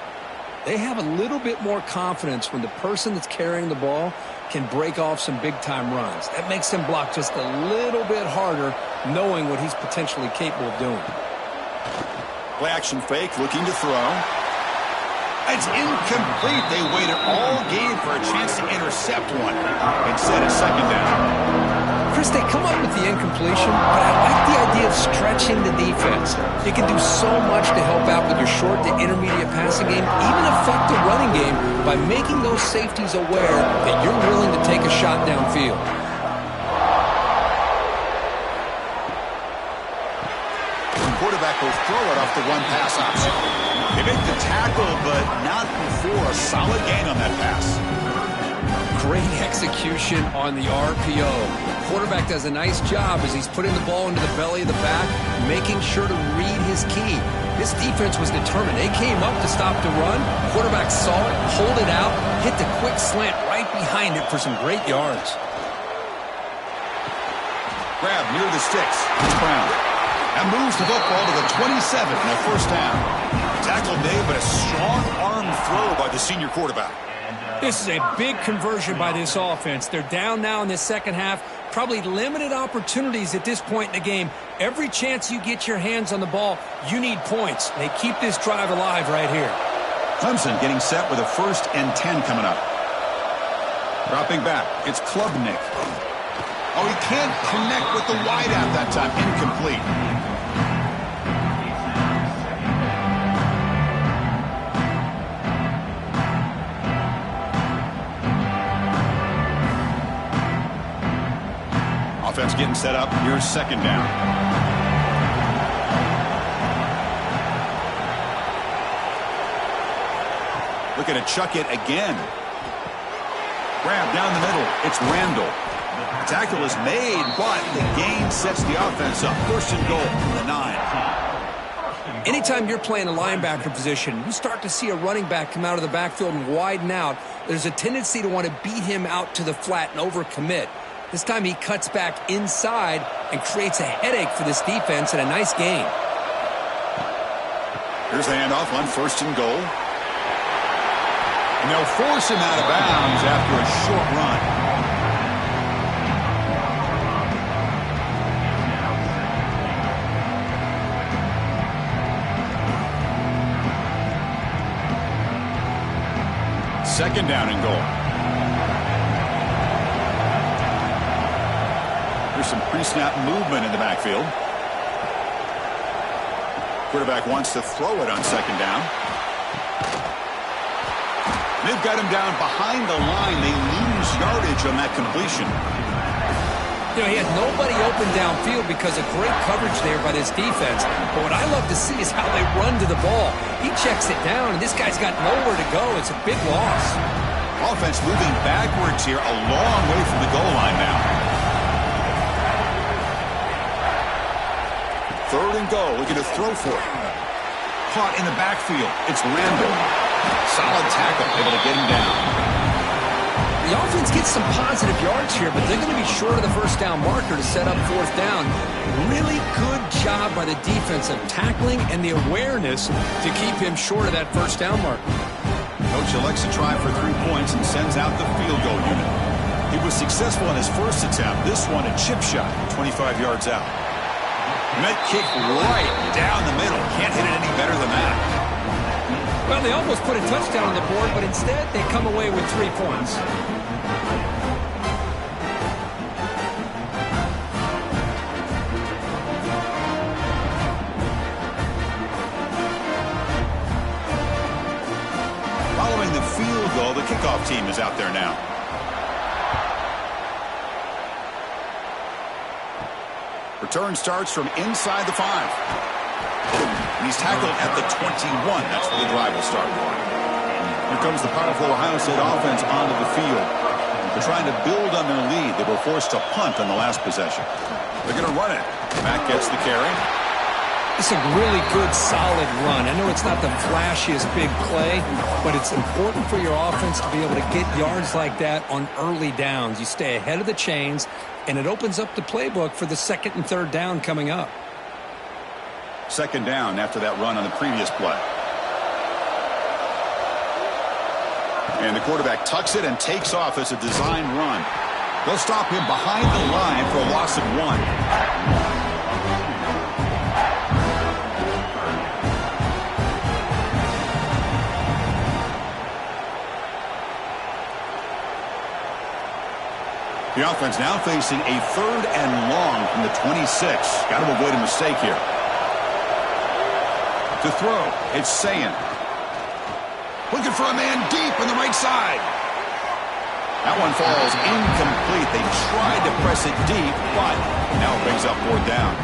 they have a little bit more confidence when the person that's carrying the ball can break off some big-time runs. That makes them block just a little bit harder, knowing what he's potentially capable of doing. Play action fake, looking to throw. It's incomplete. They waited all game for a chance to intercept one. Instead, it's second down. Chris, they come up with the incompletion, but I like the idea of stretching the defense. It can do so much to help out with your short to intermediate passing game, even affect the running game by making those safeties aware that you're willing to take a shot downfield. The quarterback will throw it off the one-pass option. They make the tackle, but not before a solid gain on that pass. Great execution on the RPO. Quarterback does a nice job as he's putting the ball into the belly of the back, making sure to read his key. This defense was determined. They came up to stop the run. Quarterback saw it, pulled it out, hit the quick slant right behind it for some great yards. Grab near the sticks. It's Brown. And moves the football to the 27 and a first down. Tackle made, but a strong arm throw by the senior quarterback. This is a big conversion by this offense. They're down now in the second half. Probably limited opportunities at this point in the game. Every chance you get your hands on the ball, you need points. They keep this drive alive right here. Clemson getting set with a 1st and 10 coming up. Dropping back, it's Klubnik. Oh, he can't connect with the wideout that time. Incomplete. Offense getting set up. Here's second down. Looking to chuck it again. Grab down the middle. It's Randall. The tackle is made, but the gain sets the offense up. 1st and goal from the 9. Anytime you're playing a linebacker position, you start to see a running back come out of the backfield and widen out. There's a tendency to want to beat him out to the flat and overcommit. This time he cuts back inside and creates a headache for this defense and a nice gain. Here's the handoff on 1st and goal. And they'll force him out of bounds after a short run. Second down and goal. There's some pre-snap movement in the backfield. Quarterback wants to throw it on second down. They've got him down behind the line. They lose yardage on that completion. You know, he had nobody open downfield because of great coverage there by this defense. But what I love to see is how they run to the ball. He checks it down, and this guy's got nowhere to go. It's a big loss. Offense moving backwards here, a long way from the goal line now. 3rd and goal, looking to throw for it. Caught in the backfield. It's Randall. Solid tackle, able to get him down. The offense gets some positive yards here, but they're going to be short of the first down marker to set up 4th down. Really good job by the defense of tackling and the awareness to keep him short of that first down marker. Coach elects to try for 3 points and sends out the field goal unit. He was successful in his first attempt. This one a chip shot, 25 yards out. Met kick right down the middle. Can't hit it any better than that. Well, they almost put a touchdown on the board, but instead they come away with 3 points. Following the field goal, the kickoff team is out there now. Return starts from inside the 5. And he's tackled at the 21. That's where the drive will start. Here comes the powerful Ohio State offense onto the field. They're trying to build on their lead. They were forced to punt on the last possession. They're going to run it. Mack gets the carry. It's a really good, solid run. I know it's not the flashiest big play, but it's important for your offense to be able to get yards like that on early downs. You stay ahead of the chains, and it opens up the playbook for the 2nd and 3rd down coming up. 2nd down after that run on the previous play. And the quarterback tucks it and takes off as a design run. They'll stop him behind the line for a loss of 1. The offense now facing a 3rd and long from the 26. Got to avoid a mistake here. To throw, it's Sayin. Looking for a man deep on the right side. That one falls incomplete. They tried to press it deep, but now it brings up 4th down.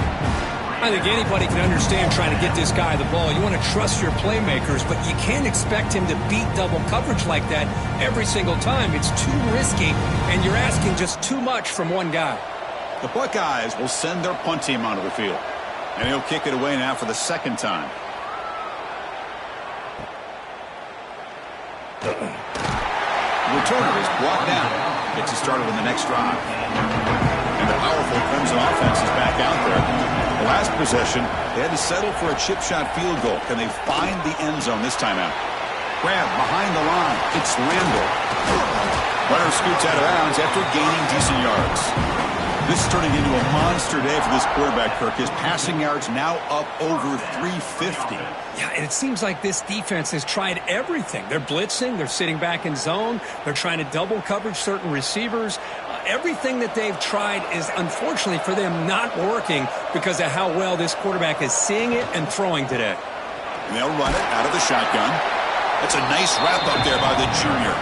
I think anybody can understand trying to get this guy the ball. You want to trust your playmakers, but you can't expect him to beat double coverage like that every single time. It's too risky, and you're asking just too much from one guy. The Buckeyes will send their punt team onto the field, and he'll kick it away now for the 2nd time. The returner is brought down. Gets it started on the next drive. And the powerful Clemson offense is back out there. The last possession, they had to settle for a chip shot field goal. Can they find the end zone this time out? Grab behind the line. It's Randall. Runner scoots out of bounds after gaining decent yards. This is turning into a monster day for this quarterback, Kirk. His passing yards now up over 350. Yeah, and it seems like this defense has tried everything. They're blitzing. They're sitting back in zone. They're trying to double coverage certain receivers. Everything that they've tried is, unfortunately for them, not working because of how well this quarterback is seeing it and throwing today. And they'll run it out of the shotgun. That's a nice wrap up there by the junior.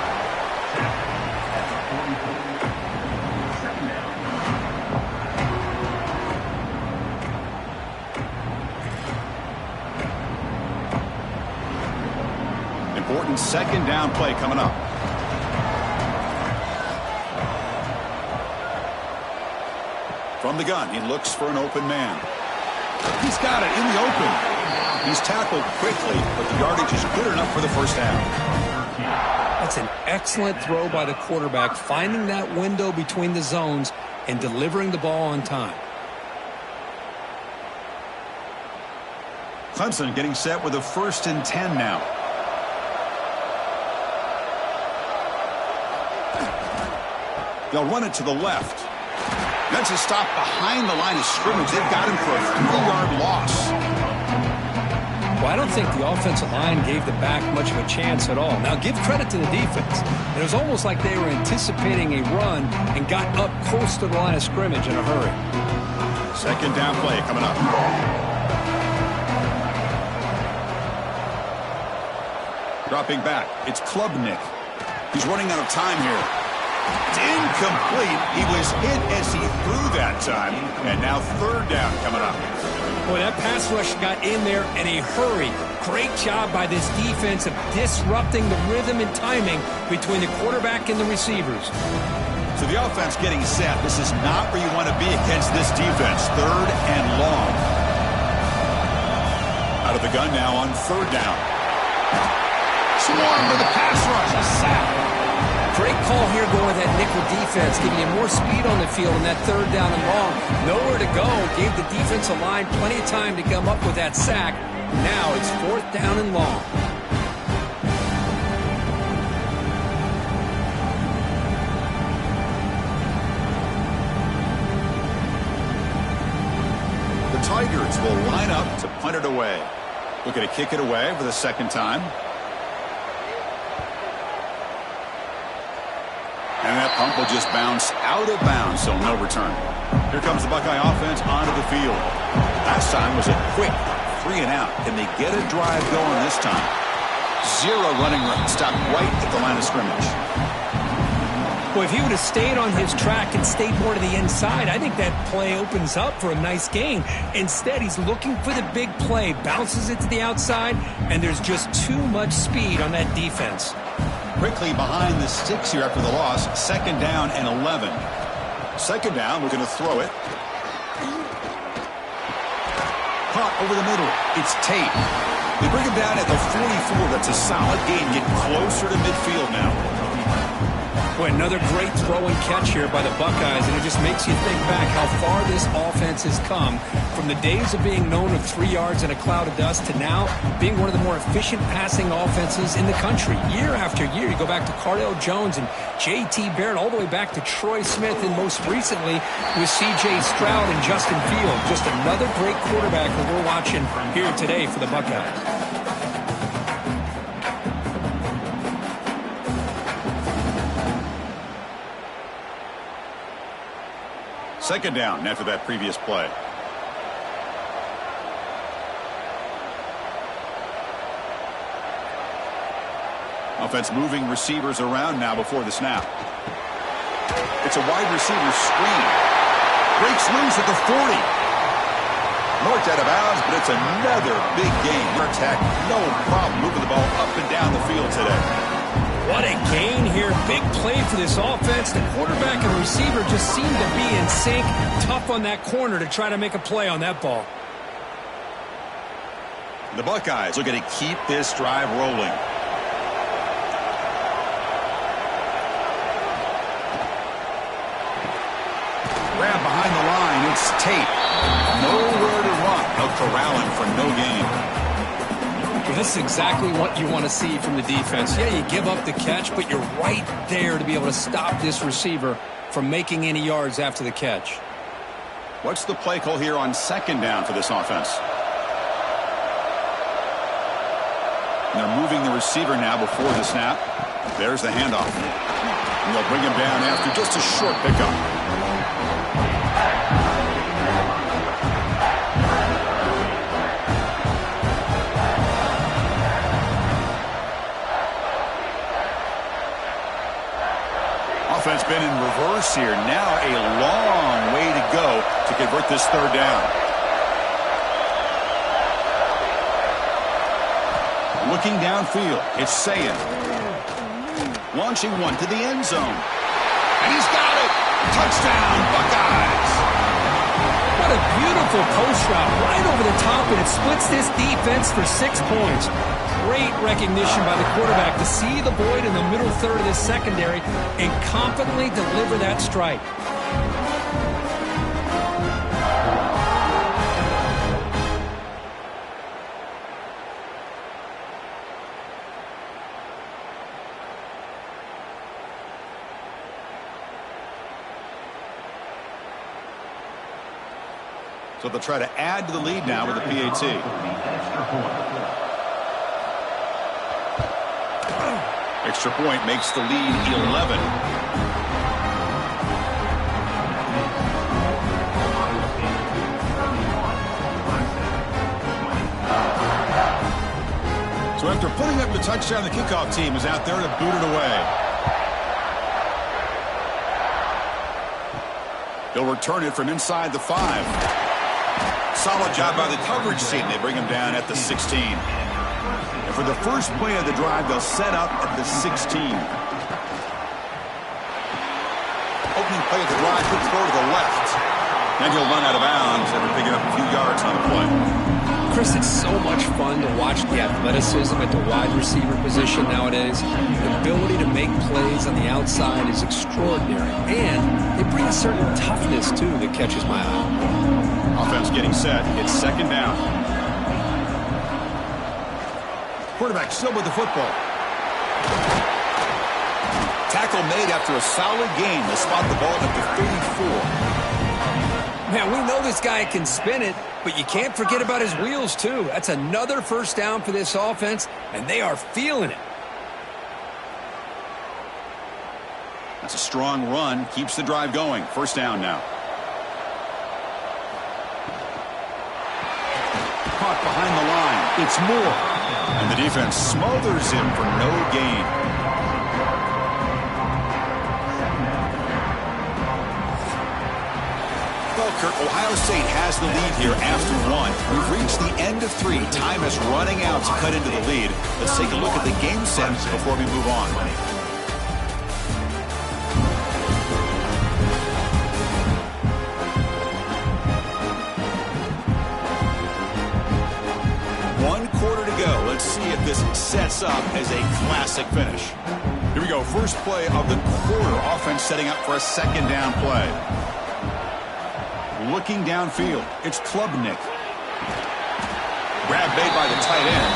Important 2nd down play coming up. From the gun, he looks for an open man. He's got it in the open. He's tackled quickly, but the yardage is good enough for the 1st half. That's an excellent throw by the quarterback, finding that window between the zones and delivering the ball on time. Clemson getting set with a 1st and 10 now. They'll run it to the left. That's a stop behind the line of scrimmage. They've got him for a 3-yard loss. Well, I don't think the offensive line gave the back much of a chance at all. Now, give credit to the defense. It was almost like they were anticipating a run and got up close to the line of scrimmage in a hurry. 2nd down play coming up. Dropping back, it's Klubnik. He's running out of time here. It's incomplete. He was hit as he threw that time. And now 3rd down coming up. Boy, that pass rush got in there in a hurry. Great job by this defense of disrupting the rhythm and timing between the quarterback and the receivers. So the offense getting set. This is not where you want to be against this defense. 3rd and long. Out of the gun now on 3rd down. Swarm with the pass rush. A sack. Great call here going with that nickel defense, giving you more speed on the field in that 3rd down and long. Nowhere to go. Gave the defensive line plenty of time to come up with that sack. Now it's 4th down and long. The Tigers will line up to punt it away. Looking to kick it away for the 2nd time. And that pump will just bounce out of bounds, so no return. Here comes the Buckeye offense onto the field. Last time was a quick 3 and out. Can they get a drive going this time? 0 running room. Stopped right at the line of scrimmage. Boy, if he would have stayed on his track and stayed more to the inside, I think that play opens up for a nice gain. Instead, he's looking for the big play, bounces it to the outside, and there's just too much speed on that defense. Quickly behind the sticks here after the loss. 2nd down and 11. 2nd down, we're going to throw it. Caught over the middle. It's Tate. They bring him down at the 44. That's a solid gain. Get closer to midfield now. Boy, another great throw and catch here by the Buckeyes, and it just makes you think back how far this offense has come from the days of being known of 3 yards in a cloud of dust to now being one of the more efficient passing offenses in the country. Year after year, you go back to Cardale Jones and J.T. Barrett, all the way back to Troy Smith, and most recently with C.J. Stroud and Justin Fields. Just another great quarterback that we're watching here today for the Buckeyes. Second down after that previous play. Offense moving receivers around now before the snap. It's a wide receiver screen. Breaks loose at the 40. North out of bounds, but it's another big game. Attack, no problem moving the ball up and down the field today. What a gain here. Big play for this offense. The quarterback and receiver just seem to be in sync. Tough on that corner to try to make a play on that ball. The Buckeyes looking to keep this drive rolling. Grab behind the line. It's Tate. Nowhere to run. They'll corral him for no gain. Well, this is exactly what you want to see from the defense. Yeah, you give up the catch, but you're right there to be able to stop this receiver from making any yards after the catch. What's the play call here on second down for this offense? And they're moving the receiver now before the snap. There's the handoff. And they'll bring him down after just a short pickup. Offense been in reverse here. Now a long way to go to convert this third down. Looking downfield, it's Sayin. Launching one to the end zone. And he's got it! Touchdown, Buckeyes! What a beautiful post route right over the top, and it splits this defense for 6 points. Great recognition by the quarterback to see the void in the middle third of this secondary and confidently deliver that strike. So they'll try to add to the lead now with the PAT. Extra point makes the lead 11. So after putting up the touchdown, the kickoff team is out there to boot it away. They'll return it from inside the 5. Solid job by the coverage team. They bring him down at the 16. And for the first play of the drive, they'll set up at the 16. Opening play of the drive, good throw to the left. Then he'll run out of bounds after picking up a few yards on the play. Chris, it's so much fun to watch the athleticism at the wide receiver position nowadays. The ability to make plays on the outside is extraordinary. And they bring a certain toughness, too, that catches my eye. Offense getting set. It's second down. Quarterback still with the football. Tackle made after a solid gain. They'll spot the ball at the 34. Man, we know this guy can spin it, but you can't forget about his wheels, too. That's another first down for this offense, and they are feeling it. That's a strong run. Keeps the drive going. First down now. Caught behind the line. It's Moore. And the defense smothers him for no gain. Well, Kirk, Ohio State has the lead here after 1. We've reached the end of 3. Time is running out to cut into the lead. Let's take a look at the game sense before we move on. Let's see if this sets up as a classic finish. Here we go. First play of the quarter. Offense setting up for a second down play. Looking downfield. It's Klubnik. Grab made by the tight end.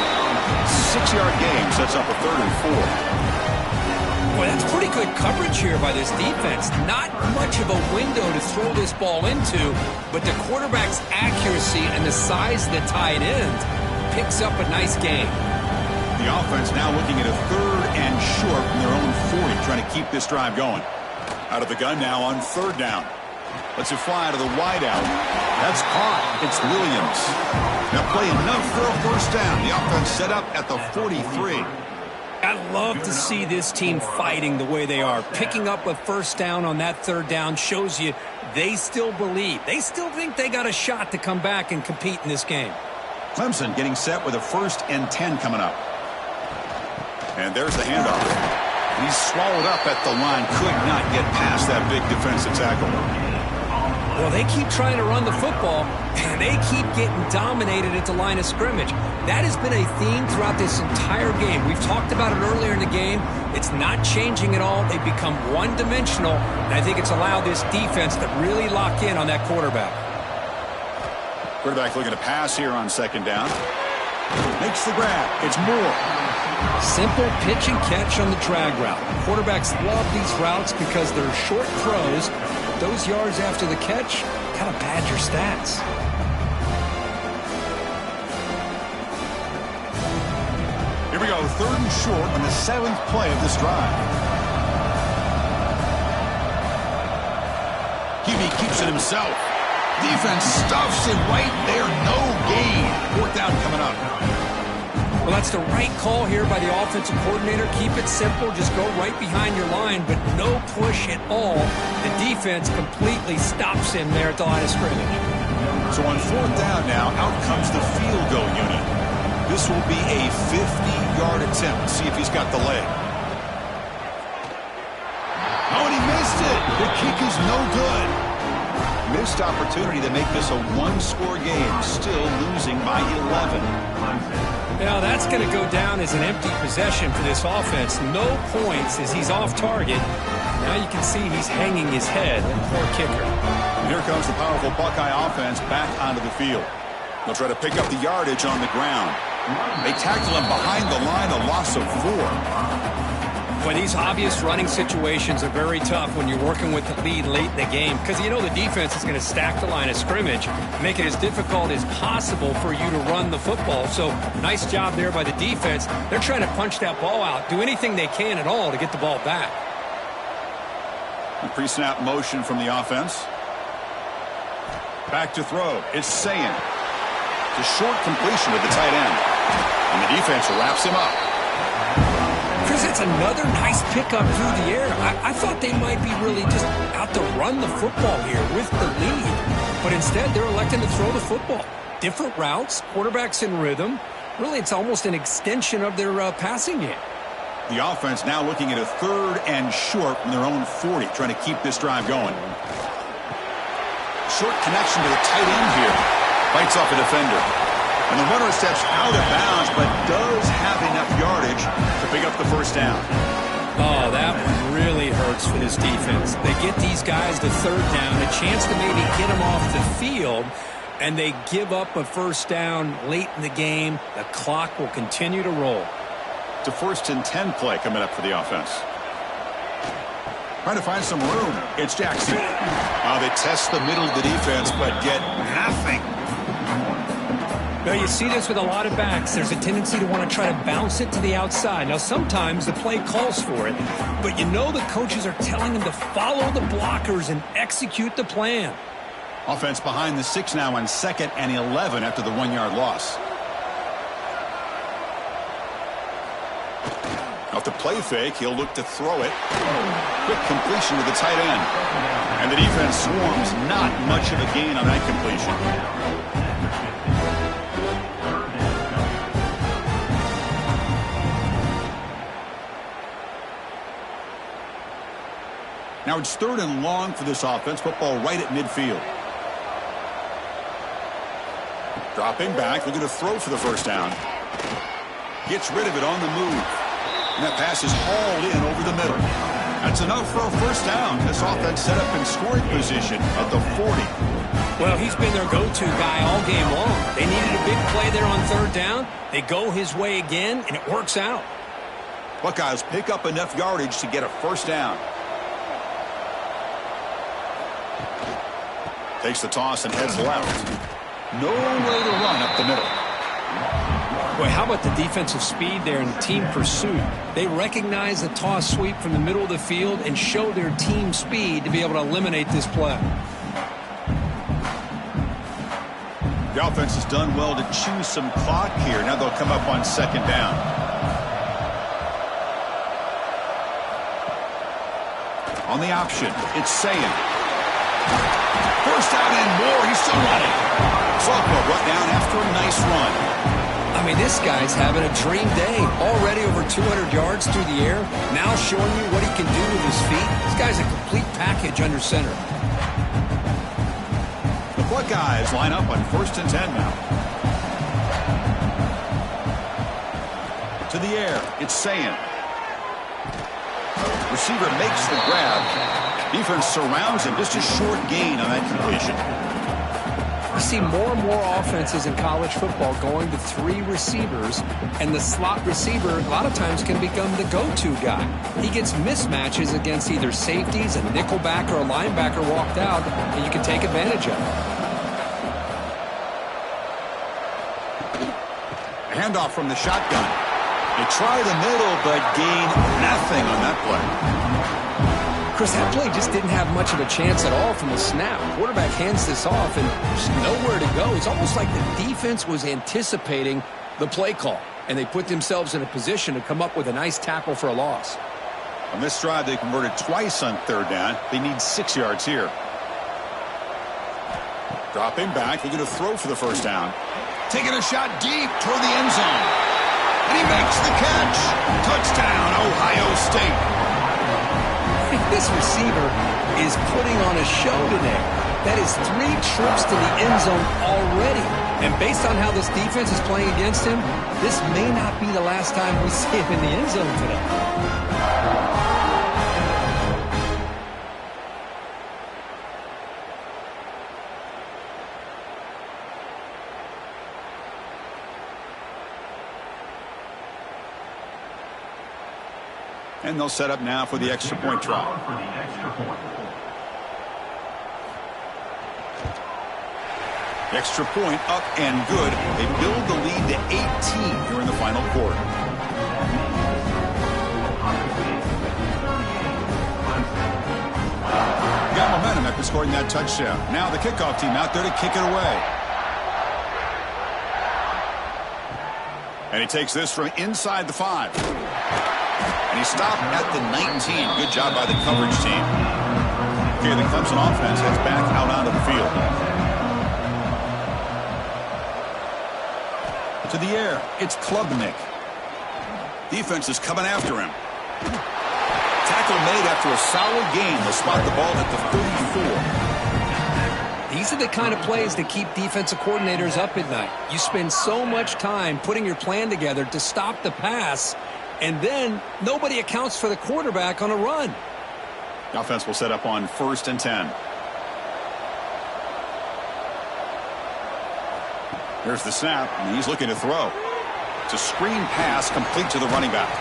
6-yard gain sets up a 3rd and 4. Boy, that's pretty good coverage here by this defense. Not much of a window to throw this ball into, but the quarterback's accuracy and the size of the tight end picks up a nice gain. The offense now looking at a 3rd and short from their own 40, trying to keep this drive going. Out of the gun now on 3rd down. Lets it fly to the wideout. That's caught. It's Williams. Now play enough for a first down. The offense set up at the 43. I love to see this team fighting the way they are. Picking up a first down on that third down shows you they still believe. They still think they got a shot to come back and compete in this game. Clemson getting set with a 1st and 10 coming up. And there's the handoff. He's swallowed up at the line. Could not get past that big defensive tackle. Well, they keep trying to run the football, and they keep getting dominated at the line of scrimmage. That has been a theme throughout this entire game. We've talked about it earlier in the game. It's not changing at all. They've become one-dimensional, and I think it's allowed this defense to really lock in on that quarterback. Quarterback looking to pass here on 2nd down. Makes the grab. It's Moore. Simple pitch and catch on the drag route. Quarterbacks love these routes because they're short throws. Those yards after the catch kind of pad your stats. Here we go, 3rd and short on the 7th play of this drive. Hebe keeps it himself. Defense stuffs him right there. No gain. 4th down coming up. Well, that's the right call here by the offensive coordinator. Keep it simple. Just go right behind your line, but no push at all. The defense completely stops him there at the line of scrimmage. So on 4th down now, out comes the field goal unit. This will be a 50-yard attempt. See if he's got the leg. Oh, and he missed it. The kick is no good. Missed opportunity to make this a one-score game. Still losing by 11. Now that's going to go down as an empty possession for this offense. No points as he's off target. Now you can see he's hanging his head. Poor kicker. And here comes the powerful Buckeye offense back onto the field. They'll try to pick up the yardage on the ground. They tackle him behind the line, a loss of 4. Well, these obvious running situations are very tough when you're working with the lead late in the game because you know the defense is going to stack the line of scrimmage, make it as difficult as possible for you to run the football. So nice job there by the defense. They're trying to punch that ball out, do anything they can at all to get the ball back. A pre-snap motion from the offense. Back to throw. It's Sayin. It's a short completion to the tight end. And the defense wraps him up. Chris, it's another nice pickup through the air. I thought they might be really just out to run the football here with the lead. But instead, they're electing to throw the football. Different routes, quarterbacks in rhythm. Really, it's almost an extension of their passing game. The offense now looking at a 3rd and short from their own 40, trying to keep this drive going. Short connection to the tight end here. Bites off a defender. And the runner steps out of bounds, but does have enough yardage to pick up the first down. Oh, that one really hurts for this defense. They get these guys to 3rd down, a chance to maybe get them off the field, and they give up a first down late in the game. The clock will continue to roll. It's a 1st and 10 play coming up for the offense. Trying to find some room. It's Jackson. They test the middle of the defense, but get nothing. Well, you see this with a lot of backs. There's a tendency to want to try to bounce it to the outside. Now, sometimes the play calls for it, but you know the coaches are telling them to follow the blockers and execute the plan. Offense behind the 6 now on 2nd and 11 after the 1-yard loss. Off the play fake, he'll look to throw it. Quick completion to the tight end. And the defense swarms. Not much of a gain on that completion. Now it's 3rd and long for this offense. Football right at midfield. Dropping back, looking to throw for the first down. Gets rid of it on the move. And that pass is hauled in over the middle. That's enough for a first down. This offense set up in scoring position at the 40. Well, he's been their go-to guy all game long. They needed a big play there on 3rd down. They go his way again, and it works out. Buckeyes pick up enough yardage to get a first down. Takes the toss and heads left. No way to run up the middle. Boy, how about the defensive speed there and the team pursuit? They recognize the toss sweep from the middle of the field and show their team speed to be able to eliminate this play. The offense has done well to chew some clock here. Now they'll come up on second down. On the option, it's Sayin. First out and more. He's still running. Softball brought down after a nice run. I mean, this guy's having a dream day. Already over 200 yards through the air. Now showing you what he can do with his feet. This guy's a complete package under center. The Buckeyes line up on 1st and 10 now. To the air, it's Sayin. Receiver makes the grab. Defense surrounds him. Just a short gain on that completion. You see more and more offenses in college football going to 3 receivers, and the slot receiver a lot of times can become the go-to guy. He gets mismatches against either safeties, a nickelback, or a linebacker walked out, and you can take advantage of it. Handoff from the shotgun. They try the middle, but gain nothing on that play. Chris, that play just didn't have much of a chance at all from the snap. Quarterback hands this off, and there's nowhere to go. It's almost like the defense was anticipating the play call, and they put themselves in a position to come up with a nice tackle for a loss. On this drive, they converted twice on 3rd down. They need 6 yards here. Dropping back, they're going to throw for the first down. Taking a shot deep toward the end zone. And he makes the catch. Touchdown, Ohio State. This receiver is putting on a show today. That is 3 trips to the end zone already. And based on how this defense is playing against him, this may not be the last time we see him in the end zone today. And they'll set up now for the extra point try. Extra point up and good. They build the lead to 18 here in the final quarter. Got momentum after scoring that touchdown. Now the kickoff team out there to kick it away. And he takes this from inside the 5. And he stopped at the 19. Good job by the coverage team. Okay, the Clemson offense heads back out onto the field. To the air, it's Klubnik. Defense is coming after him. Tackle made after a solid gain. They'll spot the ball at the 34. These are the kind of plays that keep defensive coordinators up at night. You spend so much time putting your plan together to stop the pass, and then nobody accounts for the quarterback on a run. The offense will set up on 1st and 10. Here's the snap, and he's looking to throw. It's a screen pass complete to the running back.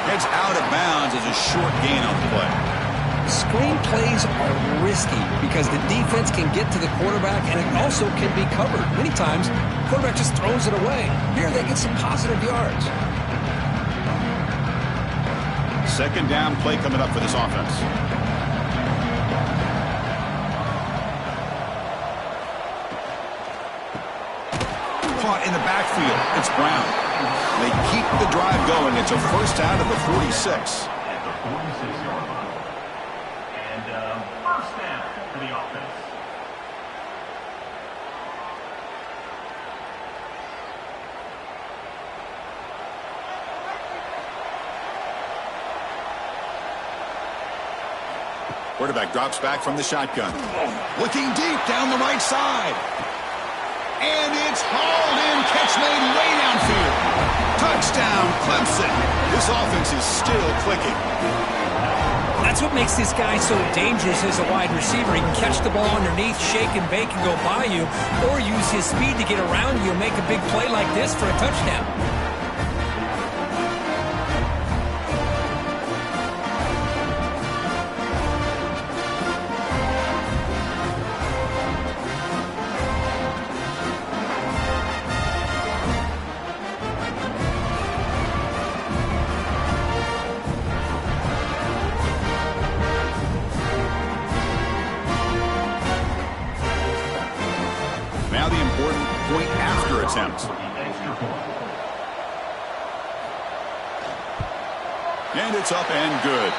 Heads out of bounds as a short gain on the play. Screen plays are risky because the defense can get to the quarterback, and it also can be covered. Many times, the quarterback just throws it away. Here they get some positive yards. Second down play coming up for this offense. Caught in the backfield. It's Brown. They keep the drive going. It's a first down at the 46. At the 46-yard line. And first down for the offense. Quarterback drops back from the shotgun. Looking deep down the right side. And it's hauled in. Catch made way downfield. Touchdown, Clemson. This offense is still clicking. That's what makes this guy so dangerous as a wide receiver. He can catch the ball underneath, shake and bake, and go by you, or use his speed to get around you and make a big play like this for a touchdown. Now the important attempt. And it's up and good.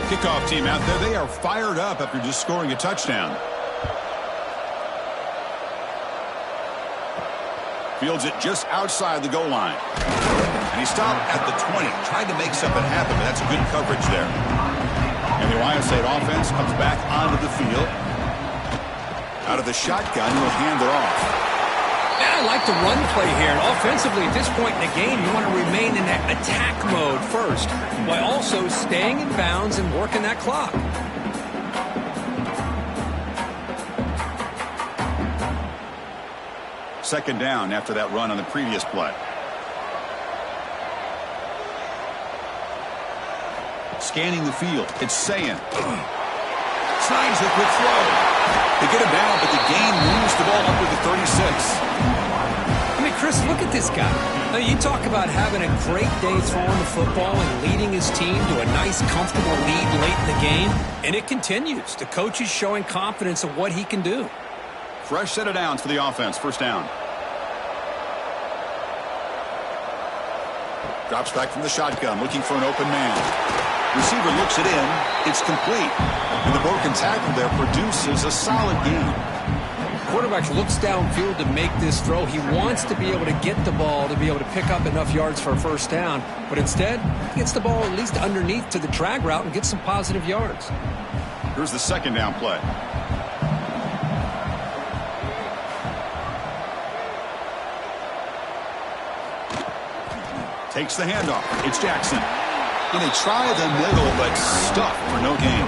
Kickoff team out there, they are fired up after just scoring a touchdown. Fields it just outside the goal line. And he stopped at the 20. Tried to make something happen, but that's good coverage there. And the Ohio State offense comes back onto the field. Out of the shotgun, he'll hand it off. Yeah, I like the run play here. And offensively, at this point in the game, you want to remain in that attack mode first, while also staying in bounds and working that clock. Second down after that run on the previous play. Scanning the field. It's Sayin. Signs the quick throw. They get him down, but the gain moves the ball up to the 36. I mean, Chris, look at this guy. Now, you talk about having a great day throwing the football and leading his team to a nice, comfortable lead late in the game, and it continues. The coach is showing confidence of what he can do. Fresh set of downs for the offense. First down. Drops back from the shotgun, looking for an open man. Receiver looks it in. It's complete. And the broken tackle there produces a solid gain. Quarterback looks downfield to make this throw. He wants to be able to get the ball to be able to pick up enough yards for a first down. But instead, he gets the ball at least underneath to the drag route and gets some positive yards. Here's the second down play. Takes the handoff. It's Jackson. And they try the middle, but stuffed for no gain.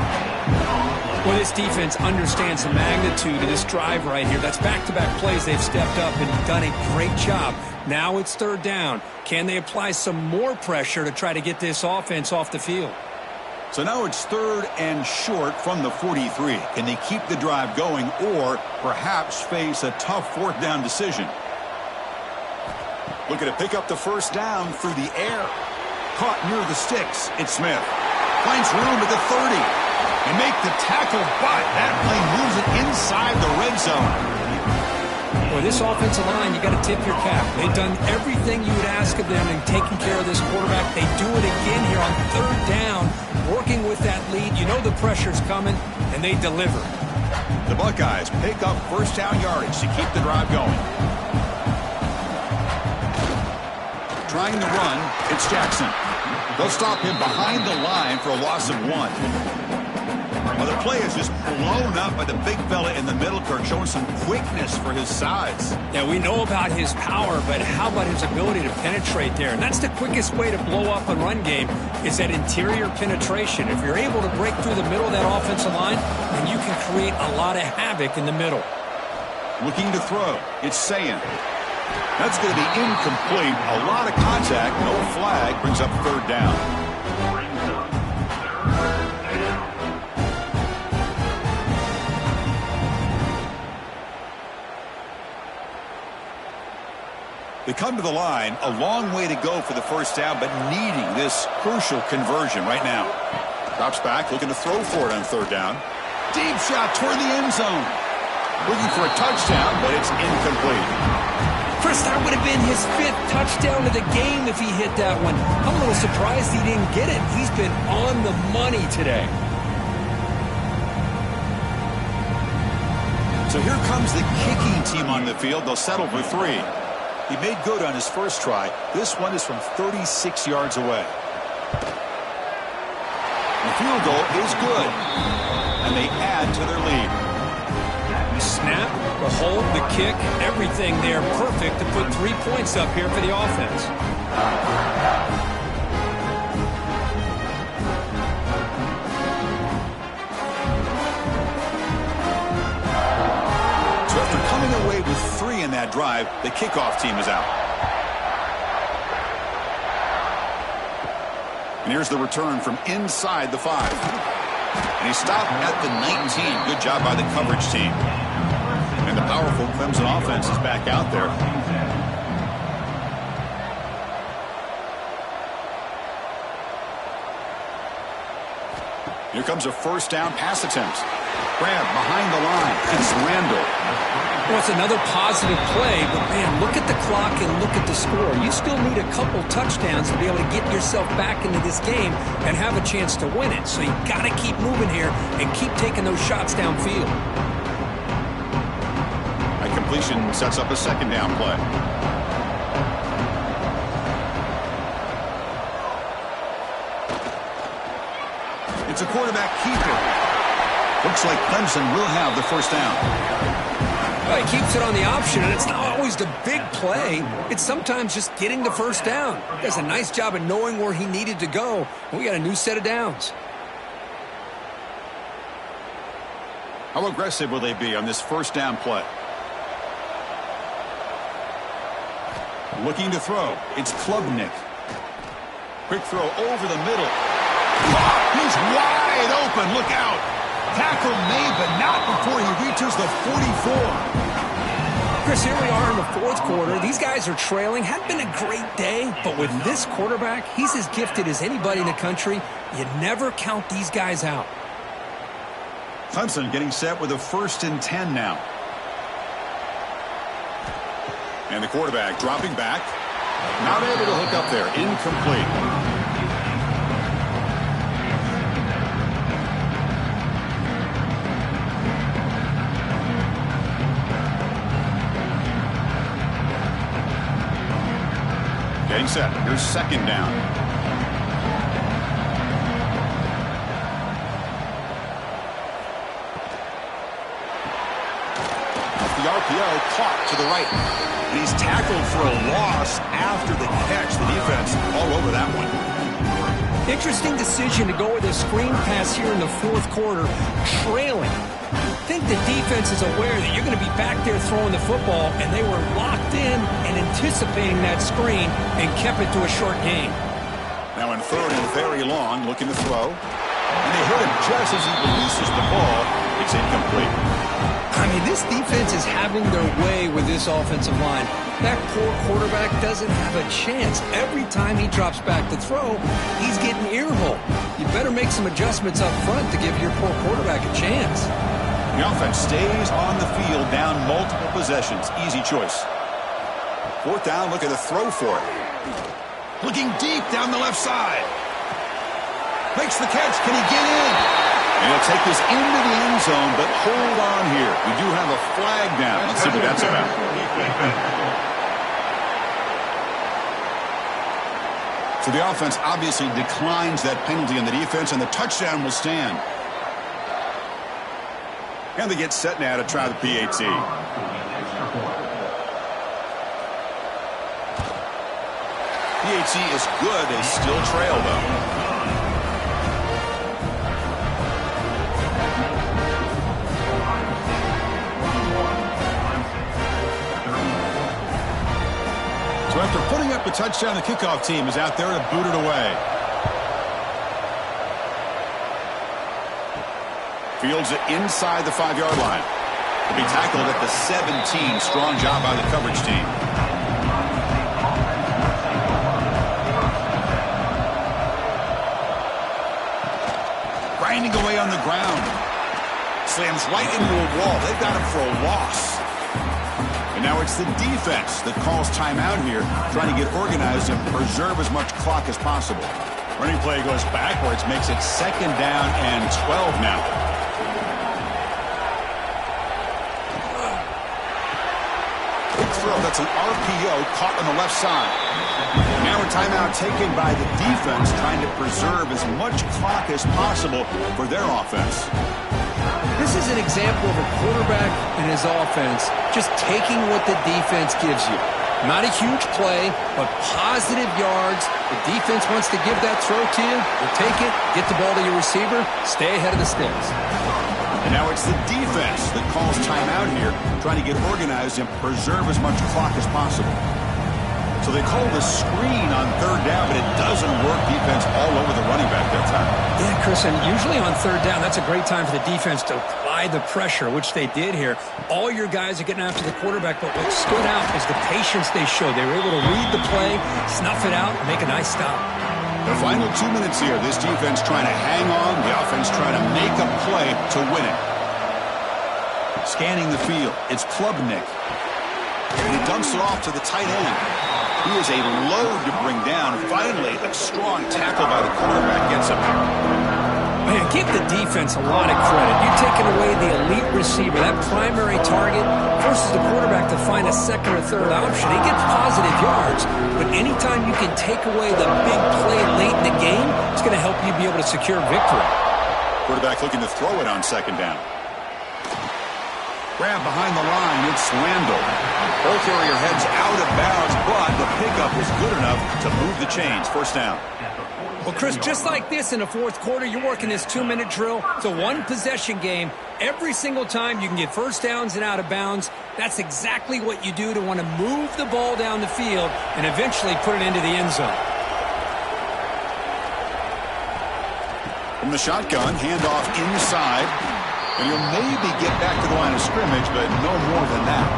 Well, this defense understands the magnitude of this drive right here. That's back-to-back plays they've stepped up and done a great job. Now it's third down. Can they apply some more pressure to try to get this offense off the field? So now it's third and short from the 43. Can they keep the drive going or perhaps face a tough fourth down decision? Looking to pick up the first down through the air. Caught near the sticks. It's Smith. Finds room at the 30. And make the tackle, but that play moves it inside the red zone. Boy, this offensive line, you got to tip your cap. They've done everything you would ask of them in taking care of this quarterback. They do it again here on third down, working with that lead. You know the pressure's coming, and they deliver. The Buckeyes pick up first down yardage to keep the drive going. Trying to run, it's Jackson. They'll stop him behind the line for a loss of 1. Well, the play is just blown up by the big fella in the middle, Kirk, showing some quickness for his size. Yeah, we know about his power, but how about his ability to penetrate there? And that's the quickest way to blow up a run game is that interior penetration. If you're able to break through the middle of that offensive line, then you can create a lot of havoc in the middle. Looking to throw, it's Sayin. That's going to be incomplete. A lot of contact, no flag, brings up third down. They come to the line, a long way to go for the first down, but needing this crucial conversion right now. Drops back, looking to throw for it on third down. Deep shot toward the end zone. Looking for a touchdown, but it's incomplete. Chris, that would have been his 5th touchdown of the game if he hit that one. I'm a little surprised he didn't get it. He's been on the money today. So here comes the kicking team on the field. They'll settle for 3. He made good on his first try. This one is from 36 yards away. The field goal is good, and they add to their lead. The snap, the hold, the kick, everything there perfect to put 3 points up here for the offense. So after coming away with 3 in that drive, the kickoff team is out. And here's the return from inside the 5. And he stopped at the 19. Good job by the coverage team. And the powerful Clemson offense is back out there. Here comes a first down pass attempt. Grab behind the line. It's Randall. Well, it's another positive play, but, man, look at the clock and look at the score. You still need a couple touchdowns to be able to get yourself back into this game and have a chance to win it. So you got to keep moving here and keep taking those shots downfield. A completion sets up a second down play. It's a quarterback keeper. Looks like Clemson will have the first down. Well, he keeps it on the option, and it's not always the big play. It's sometimes just getting the first down. He does a nice job of knowing where he needed to go. And we got a new set of downs. How aggressive will they be on this first down play? Looking to throw. It's Klubnik. Quick throw over the middle. He's wide open. Look out. Tackle made, but not before he reaches the 44. Chris, here we are in the fourth quarter. These guys are trailing. Hadn't been a great day, but with this quarterback, he's as gifted as anybody in the country. You never count these guys out. Clemson getting set with a 1st and 10 now. And the quarterback dropping back. Not able to hook up there. Incomplete. Getting set. Here's second down. The RPO caught to the right. And he's tackled for a loss after the catch. The defense all over that one. Interesting decision to go with a screen pass here in the fourth quarter, trailing. I think the defense is aware that you're going to be back there throwing the football, and they were locked in and anticipating that screen and kept it to a short game. Now in 3rd and very long, looking to throw. And they hit him just as he releases the ball. It's incomplete. I mean, this defense is having their way with this offensive line. That poor quarterback doesn't have a chance. Every time he drops back to throw, he's getting earhole. You better make some adjustments up front to give your poor quarterback a chance. The offense stays on the field, down multiple possessions. Easy choice. 4th down, look at the throw for it. Looking deep down the left side. Makes the catch. Can he get in? And he'll take this into the end zone, but hold on here. We do have a flag down. Let's see what that's about. So the offense obviously declines that penalty on the defense, and the touchdown will stand. And they get set now to try the PAT. PAT is good. They still trail, though. So after putting up a touchdown, the kickoff team is out there to boot it away. Fields it inside the 5-yard line. He'll be tackled at the 17. Strong job by the coverage team. Grinding away on the ground. Slams right into a wall. They've got him for a loss. And now it's the defense that calls timeout here, trying to get organized and preserve as much clock as possible. Running play goes backwards, makes it 2nd down and 12 now. That's an RPO caught on the left side. Now a timeout taken by the defense, trying to preserve as much clock as possible for their offense. This is an example of a quarterback and his offense just taking what the defense gives you. Not a huge play, but positive yards. The defense wants to give that throw to you. You take it, get the ball to your receiver, stay ahead of the sticks. And now it's the defense that calls timeout here, trying to get organized and preserve as much clock as possible. So they call the screen on 3rd down, but it doesn't work. Defense all over the running back that time. Yeah, Chris, and usually on 3rd down, that's a great time for the defense to apply the pressure, which they did here. All your guys are getting after the quarterback, but what stood out is the patience they showed. They were able to read the play, snuff it out, and make a nice stop. The final 2 minutes here. This defense trying to hang on. The offense trying to make a play to win it. Scanning the field. It's Klubnik. And he dumps it off to the tight end. He is a load to bring down. Finally, a strong tackle by the quarterback gets him. Man, give the defense a lot of credit. You're taking away the elite receiver. That primary target forces the quarterback to find a second or third option. He gets positive yards, but anytime you can take away the big play late in the game, it's going to help you be able to secure victory. Quarterback looking to throw it on second down. Grab behind the line. It's Randall. Ball carrier heads out of bounds, but the pickup was good enough to move the chains. First down. Well, Chris, just like this in the fourth quarter, you're working this 2-minute drill. It's a one-possession game. Every single time you can get first downs and out of bounds, that's exactly what you do to want to move the ball down the field and eventually put it into the end zone. From the shotgun, handoff inside. And you'll maybe get back to the line of scrimmage, but no more than that.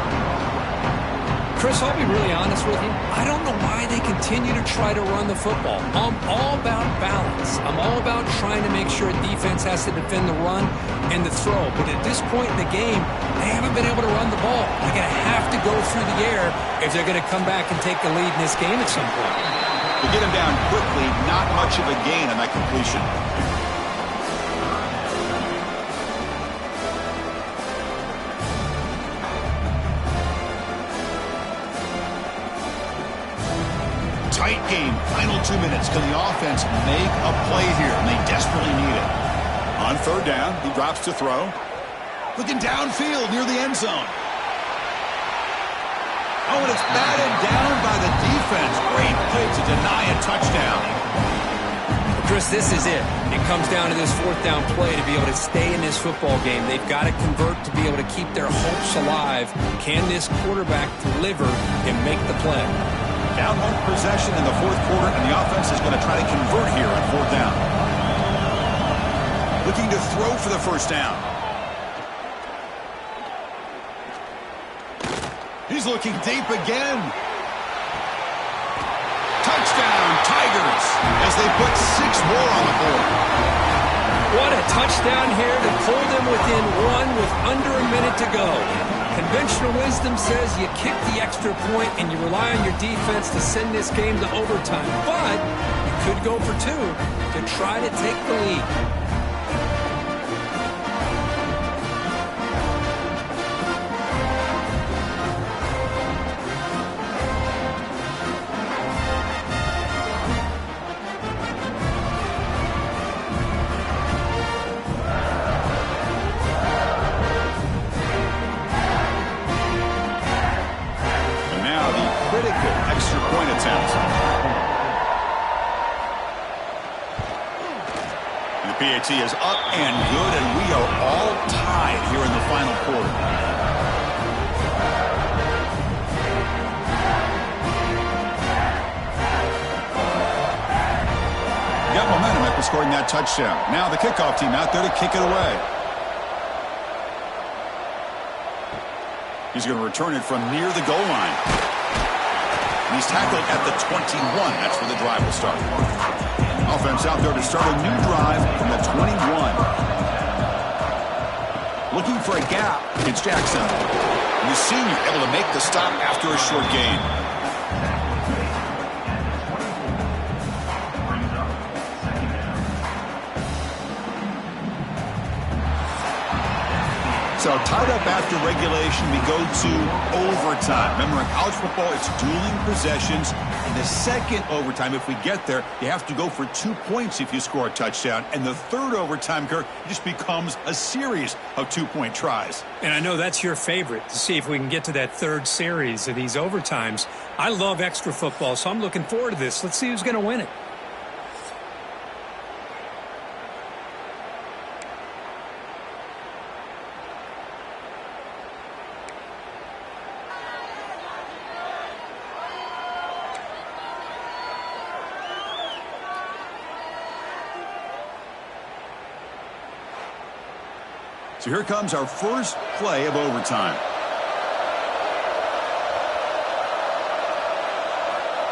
Chris, I'll be really honest with you. I don't know why they continue to try to run the football. I'm all about balance. I'm all about trying to make sure defense has to defend the run and the throw. But at this point in the game, they haven't been able to run the ball. They're going to have to go through the air if they're going to come back and take the lead in this game at some point. To get him down quickly, not much of a gain on that completion. Tight game, final 2 minutes. Can the offense make a play here? And they desperately need it. On third down, he drops to throw. Looking downfield near the end zone. Oh, and it's batted down by the defense. Great play to deny a touchdown. Chris, this is it. It comes down to this fourth down play to be able to stay in this football game. They've got to convert to be able to keep their hopes alive. Can this quarterback deliver and make the play? Down one possession in the fourth quarter, and the offense is going to try to convert here on fourth down. Looking to throw for the first down. He's looking deep again. Touchdown, Tigers, as they put 6 more on the board. What a touchdown here to pull them within one with under a minute to go. Conventional wisdom says you kick the extra point and you rely on your defense to send this game to overtime. But you could go for 2 to try to take the lead. Extra point attempt. And the PAT is up and good, and we are all tied here in the final quarter. Got momentum after scoring that touchdown. Now the kickoff team out there to kick it away. He's going to return it from near the goal line. He's tackled at the 21. That's where the drive will start. Offense out there to start a new drive from the 21. Looking for a gap. It's Jackson. And the senior able to make the stop after a short gain. So tied up after regulation, we go to overtime. Remember, in college football, it's dueling possessions. In the second overtime, if we get there, you have to go for 2 points if you score a touchdown. And the third overtime, Kirk, just becomes a series of 2-point tries. And I know that's your favorite, to see if we can get to that third series of these overtimes. I love extra football, so I'm looking forward to this. Let's see who's going to win it. So here comes our first play of overtime.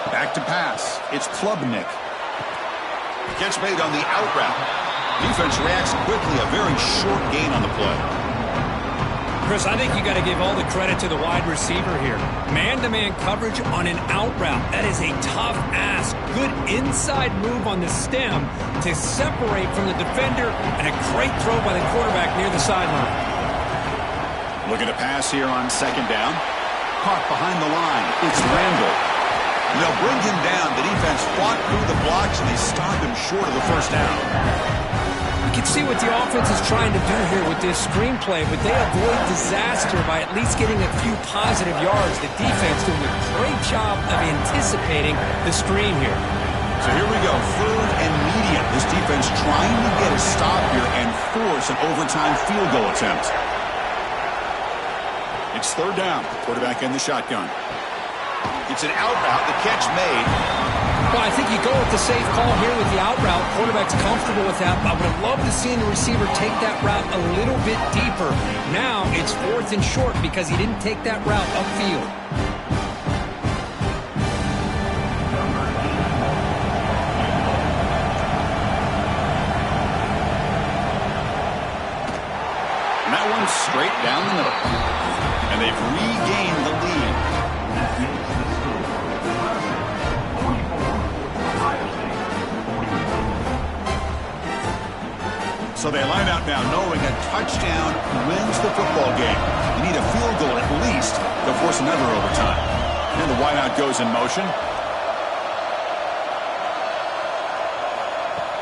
Back to pass. It's Klubnik. Catch made on the out route. Defense reacts quickly. A very short gain on the play. Chris, I think you got to give all the credit to the wide receiver here. Man-to-man coverage on an out route. That is a tough ask. Good inside move on the stem to separate from the defender, and a great throw by the quarterback near the sideline. Looking to pass here on second down. Caught behind the line. It's Randall. They'll bring him down. The defense fought through the blocks, and they stopped him short of the first down. You can see what the offense is trying to do here with this screenplay, but they avoid disaster by at least getting a few positive yards. The defense doing a great job of anticipating the screen here. So here we go, 3rd and medium. This defense trying to get a stop here and force an overtime field goal attempt. It's 3rd down. Quarterback in the shotgun. It's an out route. The catch made. Well, I think you go with the safe call here with the out route. Quarterback's comfortable with that. I would have loved to see the receiver take that route a little bit deeper. Now it's 4th and short because he didn't take that route upfield. And that one's straight down the middle. And they've regained the lead. So they line out now knowing a touchdown wins the football game. You need a field goal at least to force another overtime. And the wideout goes in motion.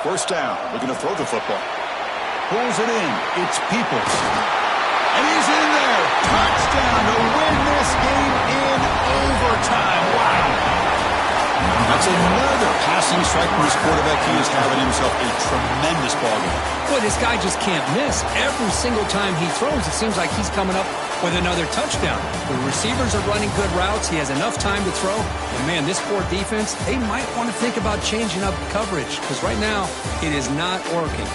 1st down, looking to throw the football. Pulls it in. It's Peoples. And he's in there. Touchdown to win this game in overtime. Wow. That's another passing strike from his quarterback. He is having himself a tremendous ball game. Boy, this guy just can't miss. Every single time he throws, it seems like he's coming up with another touchdown. The receivers are running good routes. He has enough time to throw. And, man, this poor defense, they might want to think about changing up coverage because right now it is not working.